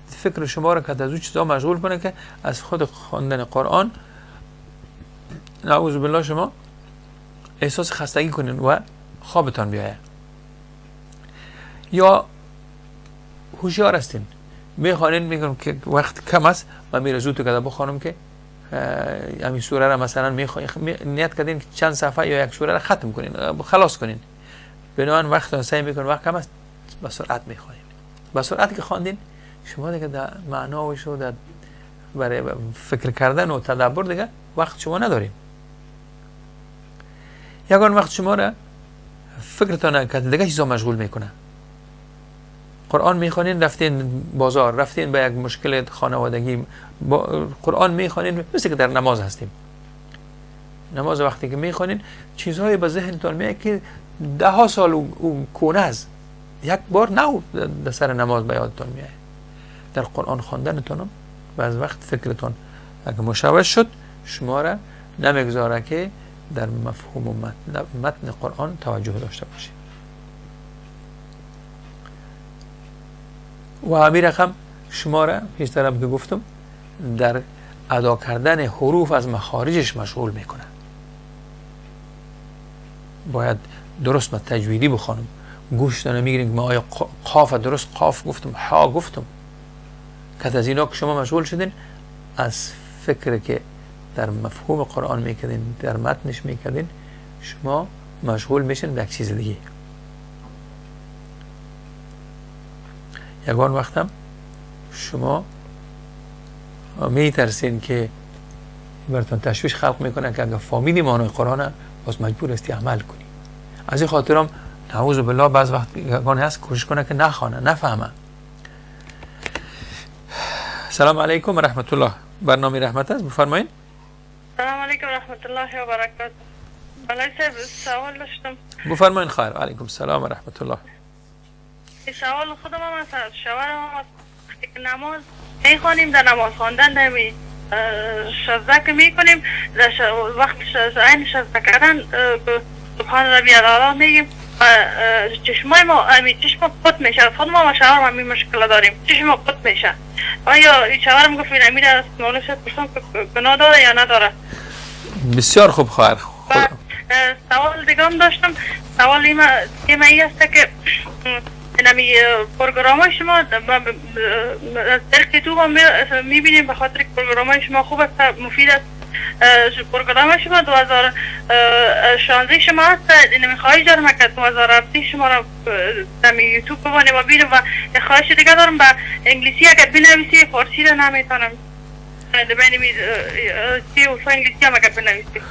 فکر شما را که از اون چیزا مشغول کنه که از خود خواندن قرآن نعوذ بالله شما احساس خستگی کنین و خوابتان بیاید. یا هوشیار هستین میخوانین میگم که وقت کم است و میره زود کده بخوانم که همین سوره را مثلا نیت کردین که چند صفحه یا یک سوره را ختم کنین خلاص کنین، بنابراین وقت سعی میکنین وقت کم است با سرعت میخوانین. با سرعتی که خواندین شما دیگه در معنا و شو در برای فکر کردن و تدبر دیگه وقت شما نداریم. یکان وقت شما را فکرتان که دیگه چیزا مشغول میکنه. قرآن میخوانین رفتین بازار، رفتین به یک مشکل خانوادگی، قرآن میخوانین مثل که در نماز هستیم. نماز وقتی که میخوانین چیزهای به ذهنتان میاد که 10 سال او کونه است، یک بار نه در سر نماز به یادتان میاد. در قرآن خواندنتان بعض وقت فکرتان اگه مشوش شد شما را نمیگذاره که در مفهوم و متن قرآن توجه داشته باشید. و همین رقم شما را پیشترم که گفتم در ادا کردن حروف از مخارجش مشغول میکنه. باید درست تجویدی بخوانم، گوشتان میگیرین که ما آیا قاف درست قاف گفتم ها گفتم. که از اینا که شما مشغول شدین از فکر که در مفهوم قرآن میکردین در متنش میکردین شما مشغول میشین به یک چیز دیگه. یکان وقتم شما میترسین که براتون تشویش خلق میکنه که اگر فهمیدی معنای قرآن باز مجبور استی عمل کنی. از این خاطرم نعوذ بالله بعض وقت یکان هست کوشش کنه که نخوانه نفهمه. سلام علیکم و رحمت الله. برنامه رحمت است، بفرمایید. سلام علیکم و رحمت الله و برکاته. بله صاحب سوال داشتم. بفرمایید. خیر. علیکم السلام و رحمت الله. سوال خودم هم است. شوهرم هم نماز میخوانیم، در نماز خواندن نمی شزده که میکنیم وقت عین شزده کردن سبحان ربی الاعلی میگیم چشمای ما چشم قط میشه. خود ما شوهرم هم این مشکل داریم، چشم قط میشه. آیا شوهرم گفت این امیر است مولوی شد پرسان که گناه داره یا نداره؟ بسیار خوب خواهر. سوال دیگه هم داشتم. سوال این است که نمی پروگرام های شما در کتوب هم میبینیم به خاطر که پروگرام های شما خوب است مفید است. پروگرام های شما 2016 شما هست نمی خواهش دارم که 2017 شما را در یوتیوب ببانیم و بینم و خواهش دیگه دارم به انگلیسی اگر بنویسی فارسی را نمیتونم ببینیم سی و انگلیسی هم اگر بنویسی.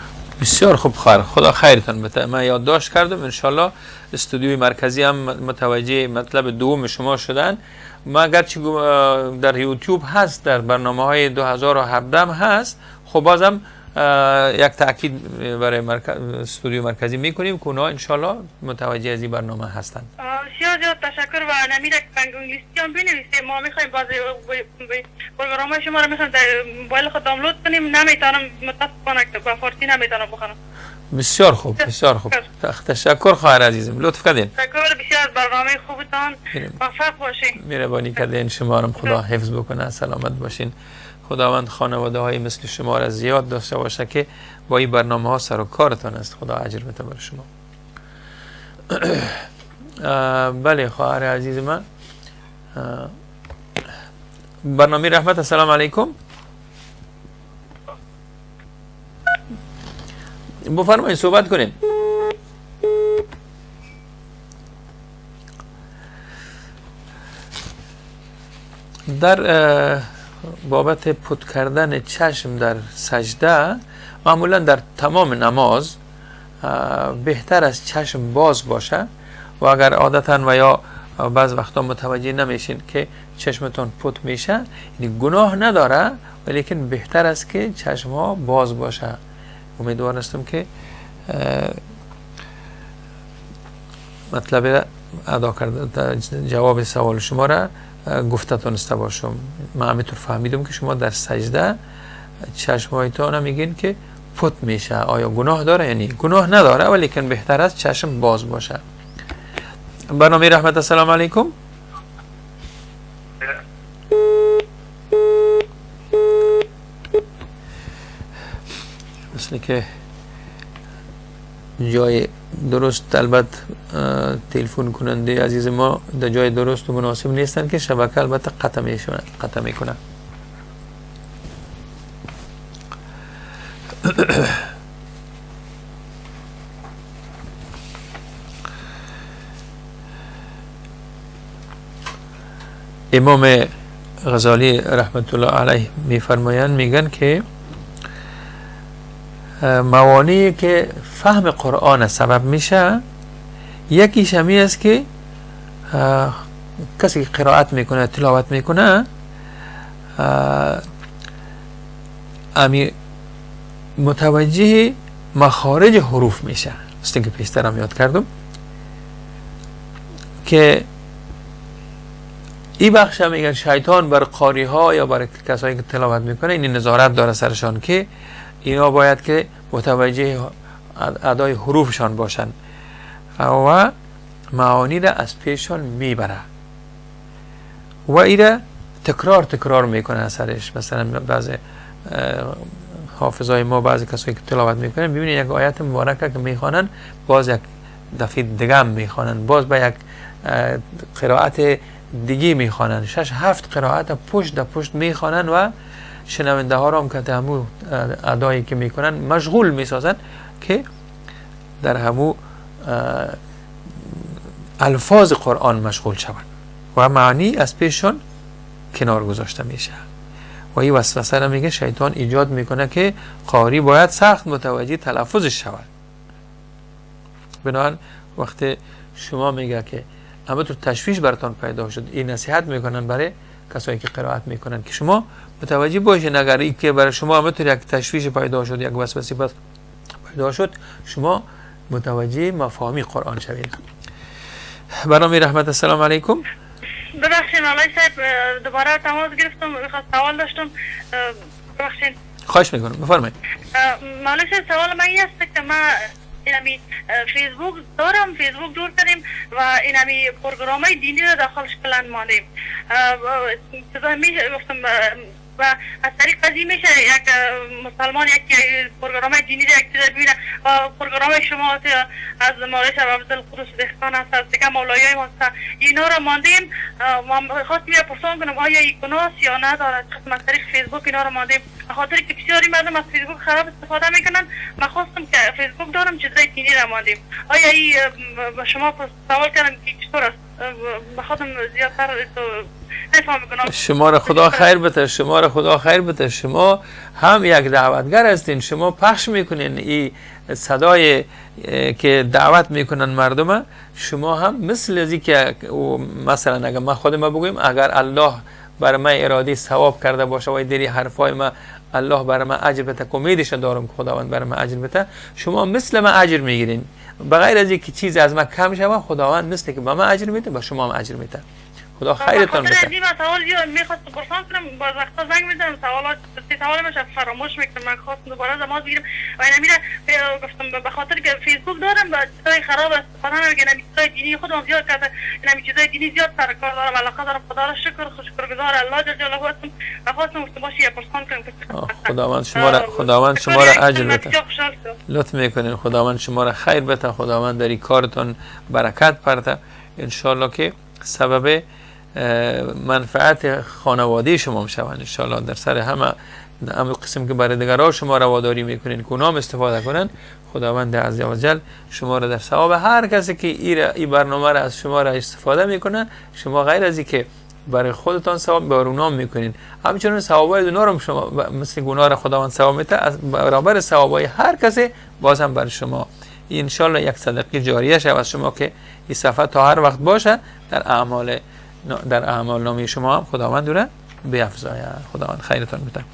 بسیار خوب خواهر، خدا خیرتان بده. من یادداشت کردم انشالله استودیوی مرکزی هم متوجه مطلب دوم شما شدن. ما اگرچه در یوتیوب هست در برنامه های 2017 هست، خب بازم یک تاکید برای استودیو مرکزی میکنیم که اونا انشالله متوجه از این برنامه هستن. بسیار زیاد تشکر و نمیره که انگلیسی هم بنویسیم. ما میخوایم باز پروگرام های شما رو میخوایم در موبایل خود دانلود کنیم، نمیتونم متاسفانه که با فارسی نمیتونم بخونم. بسیار خوب بسیار خوب. تشکر خواهر عزیزم، لطف کردین. تشکر بسیار. برنامه خوبتان موفق باشین. مهربانی کردین. شما رو خدا حفظ بکنه، سلامت باشین. خداوند خانواده های مثل شما را زیاد داشته باشه که با این برنامه ها سر و کارتان است. خدا اجر بده بر شما. بله خواهر عزیز من، برنامه رحمت. السلام علیکم. بفرمایید صحبت کنین. در بابت پت کردن چشم در سجده معمولا در تمام نماز بهتر از چشم باز باشه و اگر عادتا و یا بعض وقتا متوجه نمیشین که چشمتون پوت میشه، یعنی گناه نداره، ولیکن بهتر است که چشم ها باز باشه. امیدوار هستم که مطلب ادا کرده جواب سوال شما را گفته تونسته باشم. من همینطور فهمیدم که شما در سجده چشمهایتان میگین که پوت میشه. آیا گناه داره؟ یعنی گناه نداره، ولیکن بهتر است چشم باز باشه. برنامه رحمت، السلام علیکم. مثل که جای درست، البته تلفن کننده عزیز ما در جای درست و مناسب نیستن که شبکه البته قطع میکنه. امام غزالی رحمت الله علیه میفرمایند، میگن که موانعی که فهم قرآن سبب میشه، یکیش همی است که کسی که قرائت میکنه، تلاوت میکنه، امی متوجه مخارج حروف میشه. است که پیشتر هم یاد کردم که این بخش هم میگن شیطان بر قاری ها یا بر کسایی که تلاوت میکنه این نظارت داره سرشان که اینا باید که متوجه ادای حروفشان باشن و معانی را از پیششان میبره و ایره تکرار میکنه اثرش. مثلا بعضی حافظای ما، بعضی کسایی که تلاوت میکنن، ببینید یک آیت مبارکه که میخوانن، باز یک دفعه دیگه هم میخوانن، باز با یک قرائت دیگه میخوانن، 6-7 قرائت پشت در پشت میخوانن و شنونده ها را هم که همو ادایی که میکنن مشغول میسازن که در همو الفاظ قرآن مشغول شوند و معنی از پیششان کنار گذاشته میشه. و این وسوسه را میگه شیطان ایجاد میکنه که قاری باید سخت متوجه تلفظش شود. بنابراین وقتی شما میگه که اما تو تشویش براتون پیدا شد، این نصیحت میکنن برای کسایی که قرائت میکنن که شما متوجه باشین اگر این که برای شما همینطور یک تشویش پیدا شد، یک وسوسه پیدا شد، شما متوجه مفاهیم قرآن شوید. برنامه رحمت، السلام علیکم. ببخشید مولای صاحب، دوباره تماس گرفتم، میخواست سوال داشتم، ببخشید. خواهش میکنم، بفرمایید. مولای صاحب، سوال من این است که من اینمی فیسبوک دارم، فیسبوک جور کردیم و اینمی پروگرامای دینی رو داخلش پلان ماندیم. چیزا میشه گفتم و از طریق قضیه میشه یک مسلمان یک پروگرامای دینی رو یک چیز ببینه و پروگرامای شما از مولای صاحب عبدالقدوس دهقان هست، از دیگه مولایای ما هست، اینا رو ماندیم. ما خواستم یه پرسان کنم آیا این گناه یا ندارد؟ از طریق فیسبوک اینا رو ماندیم به خاطر که بسیاری مردم از فیسبوک خراب استفاده میکنن. من خواستم که فیسبوک دارم چیزای دینی رو ماندیم. آیا این شما سوال کردم که چطور است؟ بخاطر زیادتر شما را خدا خیر بده، شما را خدا خیر بده. شما هم یک دعوتگر هستین، شما پخش میکنین این صدای که دعوت میکنن مردم. شما هم مثل ازی که مثلا اگر ما خود ما بگویم اگر الله برای من اراده ثواب کرده باشه و دری حرفای ما الله برای من اجر بده، امیدش دارم که خداوند برای من اجر بده، شما مثل من اجر میگیرین. بغیر از اینکه چیزی از من کم شوه، خداوند مثل که به من اجر میده به شما هم اجر میده. خدا خیرتون بده. خاطر من سوال میخواستم پرسان کنم، باز وقتا زنگ میزنم سوال میشه فراموش میکنم. من خواستم دوباره زمان بگیرم و اینا میره گفتم به خاطر که فیسبوک دارم و چیزای خراب استفاده نمیکنم. چیزای دینی خودم زیاد کرده، اینا چیزای دینی زیاد سر کار دارم، علاقه دارم. خدا را شکرگزار الله جل جلاله هستم و خواستم باشه یه پرسان کنم. خداوند شما را اجر بده. لطف میکنین. خداوند شما را خیر بده. خداوند در این کارتون برکت پرده. ان شاء الله که سبب منفعت خانواده شما هم شوند. ان شاء الله در سر همه قسم که برای دیگران شما رواداری میکنین که اونام استفاده کنن، خداوند عزوجل شما را در ثواب هر کسی که این برنامه را از شما را استفاده میکنه، شما غیر از این که برای خودتان ثواب بر اونام میکنین، همچنین ثوابای اونا رو شما مثل گناه را خداوند ثواب میده، از برابر ثوابای هر کسی باز هم بر شما ان شاء الله یک صدقه جاریه شه از شما که این صفحه تا هر وقت باشه در اعمال در اعمال نامه شما هم خداوند را بیفزاید. خداوند خیرتان بده.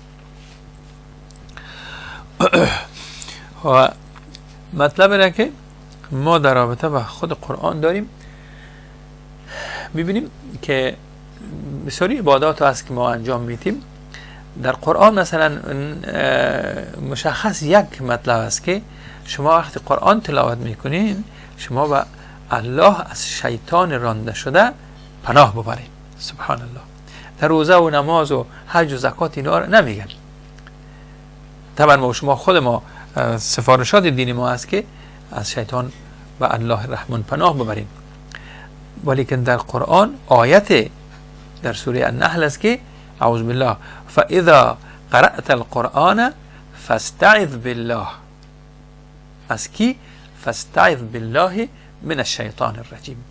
و مطلب اینه که ما در رابطه با خود قرآن داریم میبینیم که بسیاری عبادات هست که ما انجام میدیم. در قرآن مثلا مشخص یک مطلب است که شما وقتی قرآن تلاوت میکنین شما با الله از شیطان رانده شده پناه ببرید. سبحان الله. در روزه و نماز و حج و زکات اینا رو نمیگن. طبعا ما شما خود ما سفارشات دین ما است که از شیطان و الله الرحمن پناه ببریم. ولیکن در قرآن آیت در سوره النحل است که اعوذ بالله فاذا قرأت القرآن فاستعذ بالله. از کی؟ فاستعذ بالله من الشیطان الرجیم.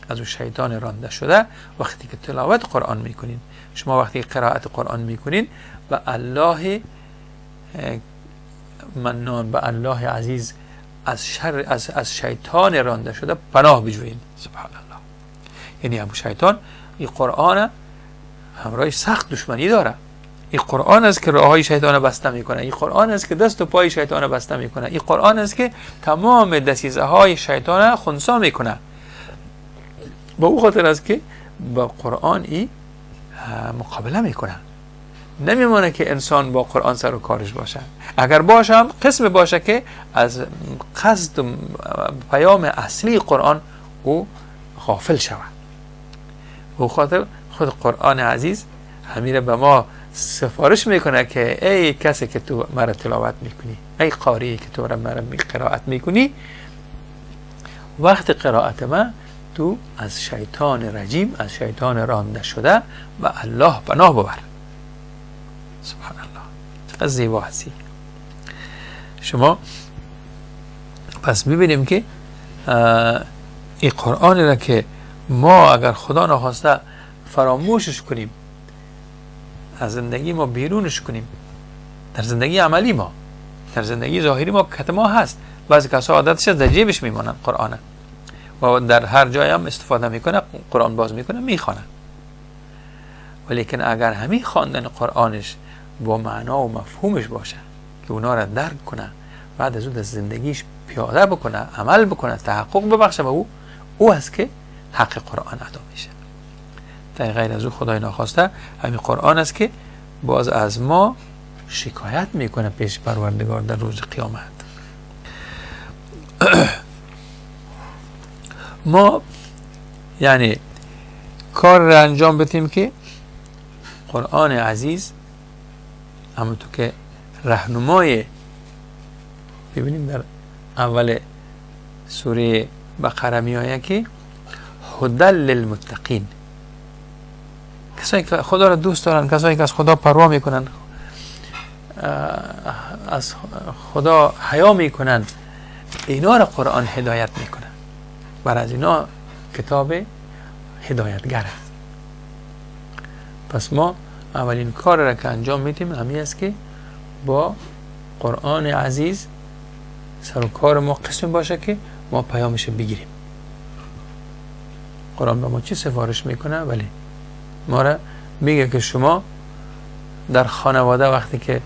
از اون شیطان رانده شده. وقتی که تلاوت قرآن میکنین، شما وقتی قرائت قرآن میکنین و الله منان، به الله عزیز از شر از شیطان رانده شده پناه بجویید. سبحان الله. یعنی همون شیطان این قرآن همراه سخت دشمنی داره. این قرآن است که راههای شیطان بسته میکنه. این قرآن است که دست و پای شیطان بسته میکنه. این قرآن است که تمام دسیسه های شیطان خنثی میکنه. با او خاطر است که با قرآن این مقابله میکنه. نمیمانه که انسان با قرآن سر و کارش باشه. اگر باشه هم قسم باشه که از قصد پیام اصلی قرآن او غافل شود. او خاطر خود قرآن عزیز همیره به ما سفارش میکنه که ای کسی که تو مرا تلاوت میکنی، ای قاری که تو مرا قرائت میکنی، وقت قرائت من تو از شیطان رجیم، از شیطان رانده شده و الله پناه ببر. سبحان الله. چقدر زیبا هستی. شما پس میبینیم که این قرآن را که ما اگر خدا نخواسته فراموشش کنیم، از زندگی ما بیرونش کنیم، در زندگی عملی ما، در زندگی ظاهری ما که ما هست، بعضی کسا عادتش در جیبش میمونن قرآن و در هر جای هم استفاده میکنه، قرآن باز میکنه میخوانه. ولیکن اگر همین خواندن قرآنش با معنا و مفهومش باشه که اونا را درک کنه، بعد از اون در زندگیش پیاده بکنه، عمل بکنه، تحقق ببخشه به او است که حق قرآن ادا میشه. در غیر از او خدای ناخواسته همین قرآن است که باز از ما شکایت میکنه پیش پروردگار در روز قیامت. ما یعنی کار را انجام بدیم که قرآن عزیز همونطور که راهنمای، ببینیم در اول سوره بقره می آید که هدی للمتقین، کسایی که خدا را دوست دارن، کسایی که از خدا پروا میکنن، از خدا حیا میکنن، اینا را قرآن هدایت میکنه. بر از اینا کتاب هدایتگر است. پس ما اولین کار را که انجام میدیم همین است که با قرآن عزیز سر و کار ما قسم باشه که ما پیامش بگیریم. قرآن به ما چی سفارش میکنه؟ ولی ما را میگه که شما در خانواده وقتی که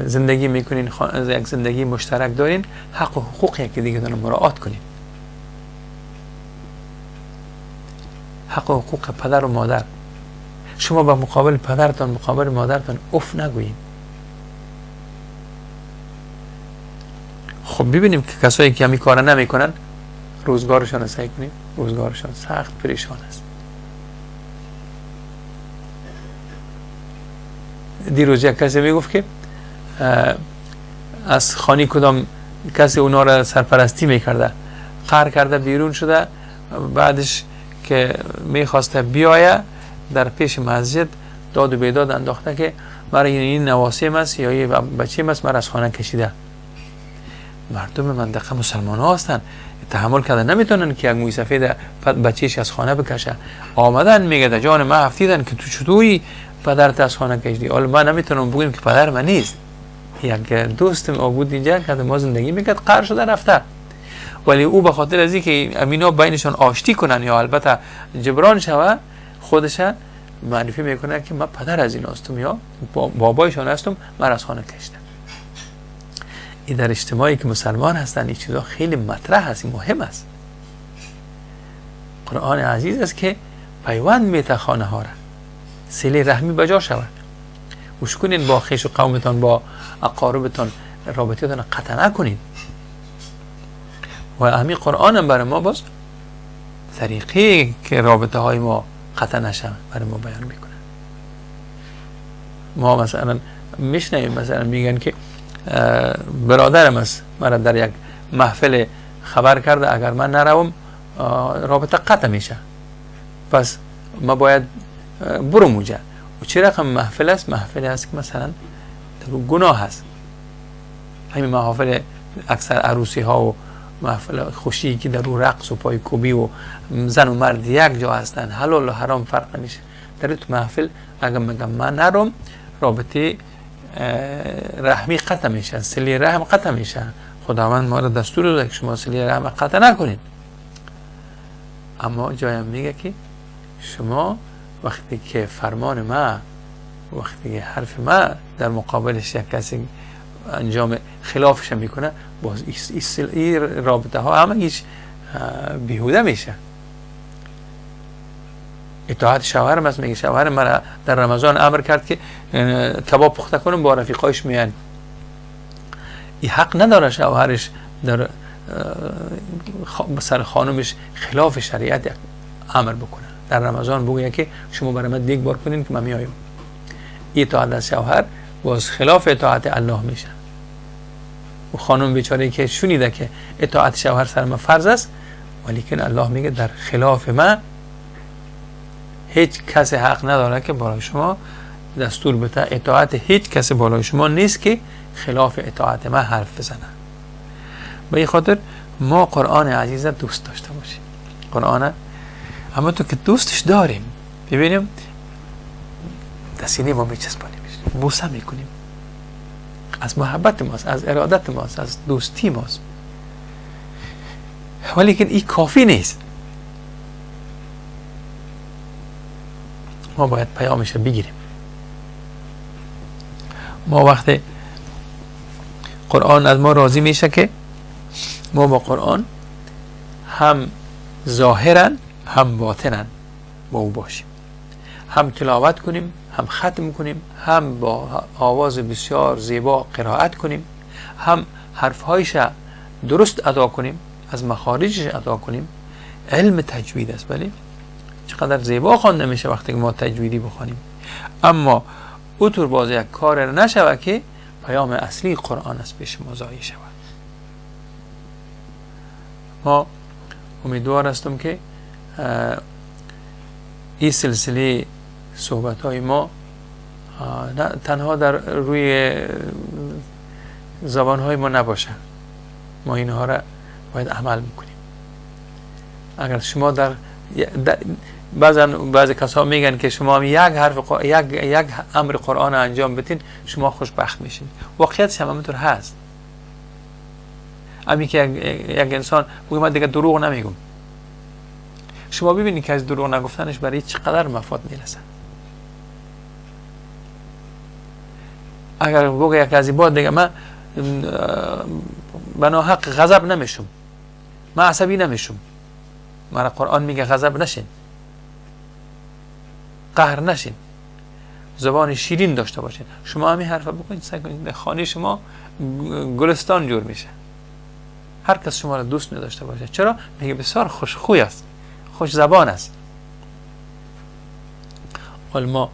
زندگی میکنین، یک زندگی مشترک دارین، حق و حقوق یکی دیگه رو مراعات کنین. حق و حقوق پدر و مادر، شما به مقابل پدرتان، مقابل مادرتان اف نگویین. خب ببینیم که کسایی که همین کار نمیکنن روزگارشان سعی کنیم، روزگارشان سخت پریشان است. دیروز یک کسی میگفت که از خانی کدام کسی اونا را سرپرستی میکرده، قهر کرده بیرون شده، بعدش که میخواسته بیایه در پیش مسجد داد و بیداد انداخته که مرا این نواسیم است یا یه بچه است مرا از خانه کشیده. مردم منطقه مسلمان ها هستن، تحمل کرده نمیتونن که یک موی سفید بچهش از خانه بکشه. آمدن میگه جان ما هفتیدن که تو چطوری پدرت از خانه کشیدی؟ حالا من نمیتونم بگم که پدر من نیست، یک دوستم بود اینجا که ما زندگی میکرد، قهر شده رفته، ولی او به خاطر از اینکه امینا بینشان آشتی کنن یا البته جبران شوه، خودش معرفی میکنه که من پدر از این هستم یا بابایشان هستم، من از خانه کشتم. این در اجتماعی که مسلمان هستن این چیزا خیلی مطرح است، مهم است. قرآن عزیز است که پیوند میته خانه ها را، صله رحمی بجا شود. گوش کنین با خویش و قومتان، با اقاربتان رابطتان قطع نکنین. و همین قرآن هم برای ما باز طریقی که رابطه های ما قطع نشه برای ما بیان میکنه. ما مثلا میشنویم مثلا میگن که برادرم است مرا در یک محفل خبر کرده اگر من نروم رابطه قطع میشه، پس ما باید برم اونجا. و چه رقم محفل است؟ محفل است که مثلا در گناه هست. همین محافل اکثر عروسی ها و محفل خوشی که در اون رقص و پایکوبی و زن و مرد یک جا هستن، حلال و حرام فرق نمیشه. در تو محفل اگر میگم من نرم رابطه رحمی قطع میشه، صله رحم قطع میشه. خداوند ما را دستور داده که شما صله رحم قطع نکنید. اما جایم میگه که شما وقتی که فرمان ما، وقتی که حرف ما در مقابلش یک کسی انجام خلافش میکنه، باز این رابطه ها همه هیچ بیهوده میشه. اطاعت شوهرم است، میگه شوهر مرا در رمضان امر کرد که کباب پخته کنم با رفیقایش میان. این حق نداره شوهرش در سر خانمش خلاف شریعت امر بکنه. در رمضان بگویه که شما برای من دیگ بار کنین که من میایم. اطاعت از شوهر باز خلاف اطاعت الله میشه. و خانم بیچاره که شنیده که اطاعت شوهر سر ما فرض است، ولی که الله میگه در خلاف ما هیچ کس حق نداره که برای شما دستور بده. اطاعت هیچ کس بالای شما نیست که خلاف اطاعت ما حرف بزنه. به این خاطر ما قرآن عزیز دوست داشته باشیم. قرآن اما تو که دوستش داریم، ببینیم دستینه ما میچسبانیم، بوسه میکنیم، از محبت ماست، از ارادت ماست، از دوستی ماست. ولی که این کافی نیست. ما باید پیامش رو بگیریم. ما وقتی قرآن از ما راضی میشه که ما با قرآن هم ظاهرا هم باطنا با او باشیم، هم تلاوت کنیم، هم ختم کنیم، هم با آواز بسیار زیبا قرائت کنیم، هم حرفهایش درست ادا کنیم، از مخارجش ادا کنیم. علم تجوید است، بله چقدر زیبا خوانده میشه وقتی که ما تجویدی بخوانیم. اما اوتور باز یک کار نشود که پیام اصلی قرآن است پیش ما ضایع شود. ما امیدوار هستم که این سلسله صحبت های ما نه تنها در روی زبان های ما نباشه، ما اینها را باید عمل میکنیم. اگر شما در بعضی کسا میگن که شما هم یک امر قرآن انجام بدین شما خوشبخت میشین. واقعیتش هم همینطور هست. امی که یک انسان بگه من دیگه دروغ نمیگم، شما ببینید که از دروغ نگفتنش برای چقدر مفاد میرسه. اگر بگه یک از بعد دیگه من بنا حق غضب نمیشم، من عصبی نمیشم، مرا قرآن میگه غضب نشین، قهر نشین، زبان شیرین داشته باشین. شما همین حرفا بکنید، سعی کنید در خانه شما گلستان جور میشه، هر کس شما را دوست نداشته باشه. چرا؟ میگه بسیار خوشخوی است، خوش زبان است. حال ما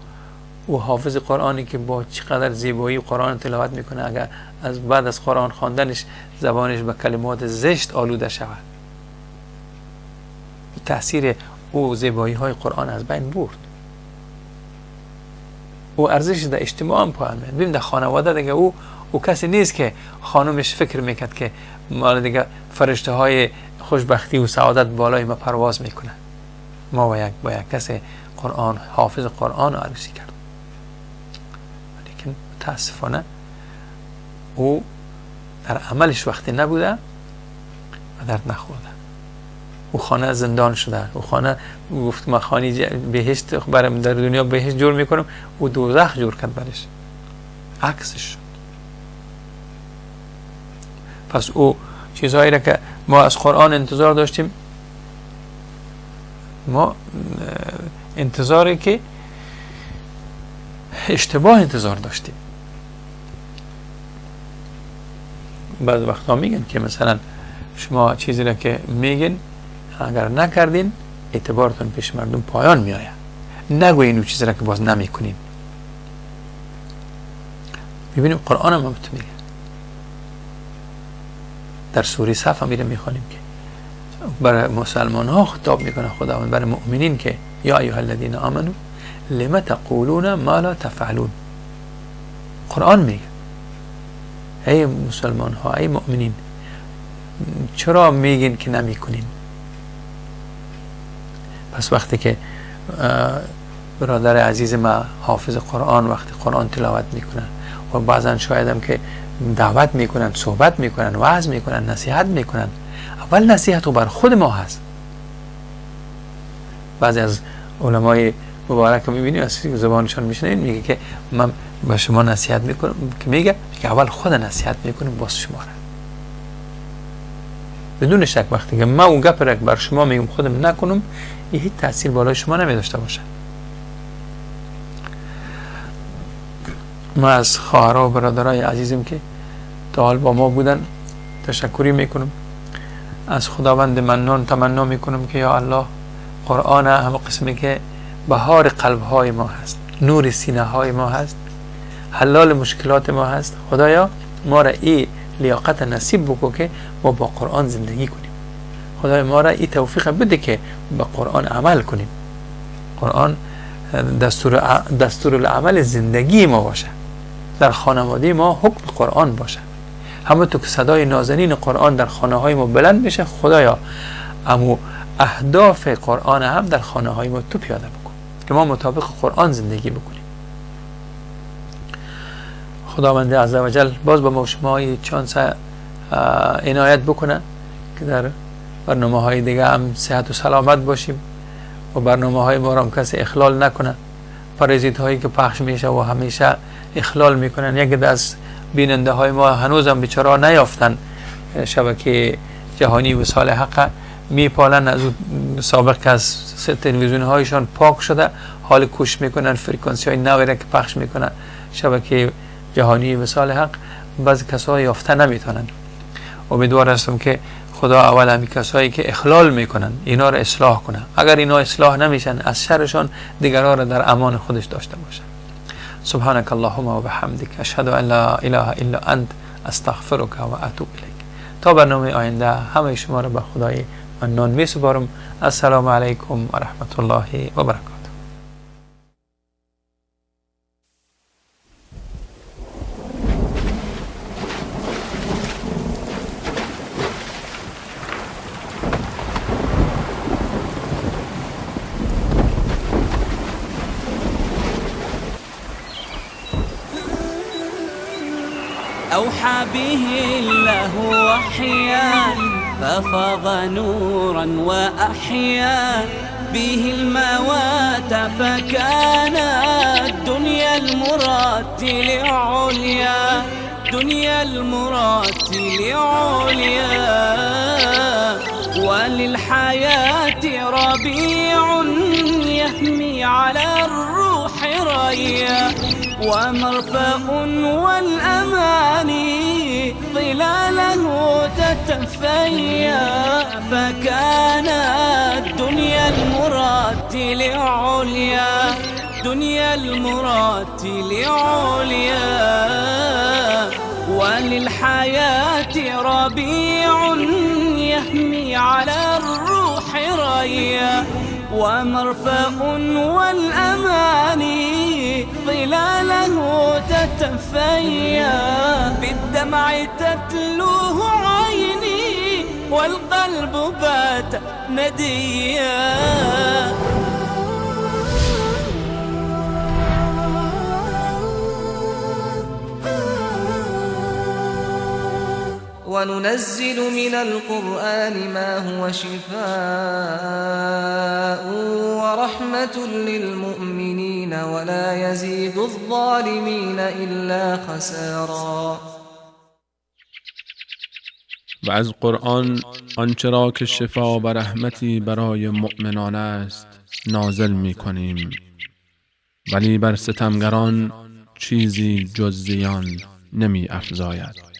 او حافظ قرآنی که با چقدر زیبایی قرآن تلاوت میکنه، اگر از بعد از قرآن خواندنش زبانش به کلمات زشت آلوده شود، تأثیر او زیبایی های قرآن از بین برد. او ارزش در اجتماع هم پایین میاد. ببین در خانواده دیگه او کسی نیست که خانمش فکر میکرد که مال دیگه فرشته های خوشبختی و سعادت بالای ما پرواز میکنه. ما با یک کسی قرآن حافظ قرآن رو عروسی کرد، لیکن متاسفانه او در عملش وقتی نبوده و درد نخورده. او خانه زندان شده، او خانه گفت من خانه بهشت برم در دنیا بهشت جور میکنم، او دوزخ جور کرد برش، عکسش شد. پس او چیزهایی را که ما از قرآن انتظار داشتیم، ما انتظاری که اشتباه انتظار داشتیم. بعض وقتا میگن که مثلا شما چیزی را که میگن اگر نکردین اعتبارتون پیش مردم پایان میآید، نگوین اون چیزی را که باز نمیکنین. ببینیم قرآن هم تو میگه، در سوره صف هم میره میخوانیم که برای مسلمان ها خطاب میکنه خداوند، برای مؤمنین که یا ایها الذین آمنو لم تقولون ما لا تفعلون. قرآن میگه ای مسلمان ها، ای مؤمنین، چرا میگین که نمیکنین؟ پس وقتی که برادر عزیز ما حافظ قرآن وقتی قرآن تلاوت میکنن و بعضا شاید هم که دعوت میکنن، صحبت میکنن، وعظ میکنن، نصیحت میکنن، اول نصیحت رو بر خود ما هست. بعضی از علمای مبارک میبینیم از زبانشان میشنید میگه که من به شما نصیحت میکنم، که میگه که اول خود نصیحت میکنم باز شما را. بدون شک وقتی که من اون گپ را بر شما میگم خودم نکنم، این هیچ تاثیر بالای شما نمیداشته باشه. ما از خواهرها و برادرای عزیزم که تا حال با ما بودن تشکری میکنم، از خداوند منان تمنا میکنم که یا الله قرآن همه قسمی که بهار قلب های ما هست، نور سینه های ما هست، حلال مشکلات ما هست، خدایا ما را این لیاقت نصیب بکو که ما با قرآن زندگی کنیم. خدای ما را این توفیق بده که با قرآن عمل کنیم. قرآن دستور العمل زندگی ما باشه، در خانواده ما حکم قرآن باشه. همونطور که صدای نازنین قرآن در خانه های ما بلند میشه، خدایا امو اهداف قرآن هم در خانه های ما تو پیاده بکن که ما مطابق قرآن زندگی بکنیم. خداوند عزوجل باز با ما شما چانس عنایت بکنه که در برنامه های دیگه هم صحت و سلامت باشیم و برنامه های ما هم کسی اخلال نکنه. پرازیت هایی که پخش میشه و همیشه اخلال میکنن، یک از بیننده های ما هنوز هم بیچاره نیافتن شبکه جهانی وصال حق، میپالن از سابق که از تلویزیون هایشان پاک شده، حال کوش میکنن فرکانسی های نوی را که پخش میکنن شبکه جهانی وصال حق، بعضی کسا یافته نمیتونن. امیدوار هستم که خدا اول همی کسایی که اخلال میکنن اینا را اصلاح کنه، اگر اینا اصلاح نمیشن از شرشان دیگران را در امان خودش داشته باشه. سبحانك اللهم و بحمدک، اشهد ان لا اله الا انت، استغفرک و اتوب الیک. تا برنامه آینده همه شما را به خدای منان می سپارم. السلام علیکم و رحمت الله و برکاته. أوحى به الله وحيا ففاض نورا وأحيا به الموات فكان الدنيا المراتل عليا، دنيا المراتل عليا، وللحياة ربيع يهمي على الروح ريا، ومرفأ والأماني ظلاله تتفيا، فكان الدنيا المراتل عليا، دنيا المراتل عليا، وللحياة ربيع يهمي على الروح ريا، ومرفأ والأماني ظلاله تتفيا، بالدمع تتلوه عيني والقلب بات نديا. وننزل من القرآن ما هو شفاء ورحمة للمؤمنين ولا يزيد الظالمين إلا خسارا. و از قرآن آنچه را که شفا و رحمتی برای مؤمنان است نازل می کنیم، ولی بر ستمگران چیزی جز زیان نمی افزاید.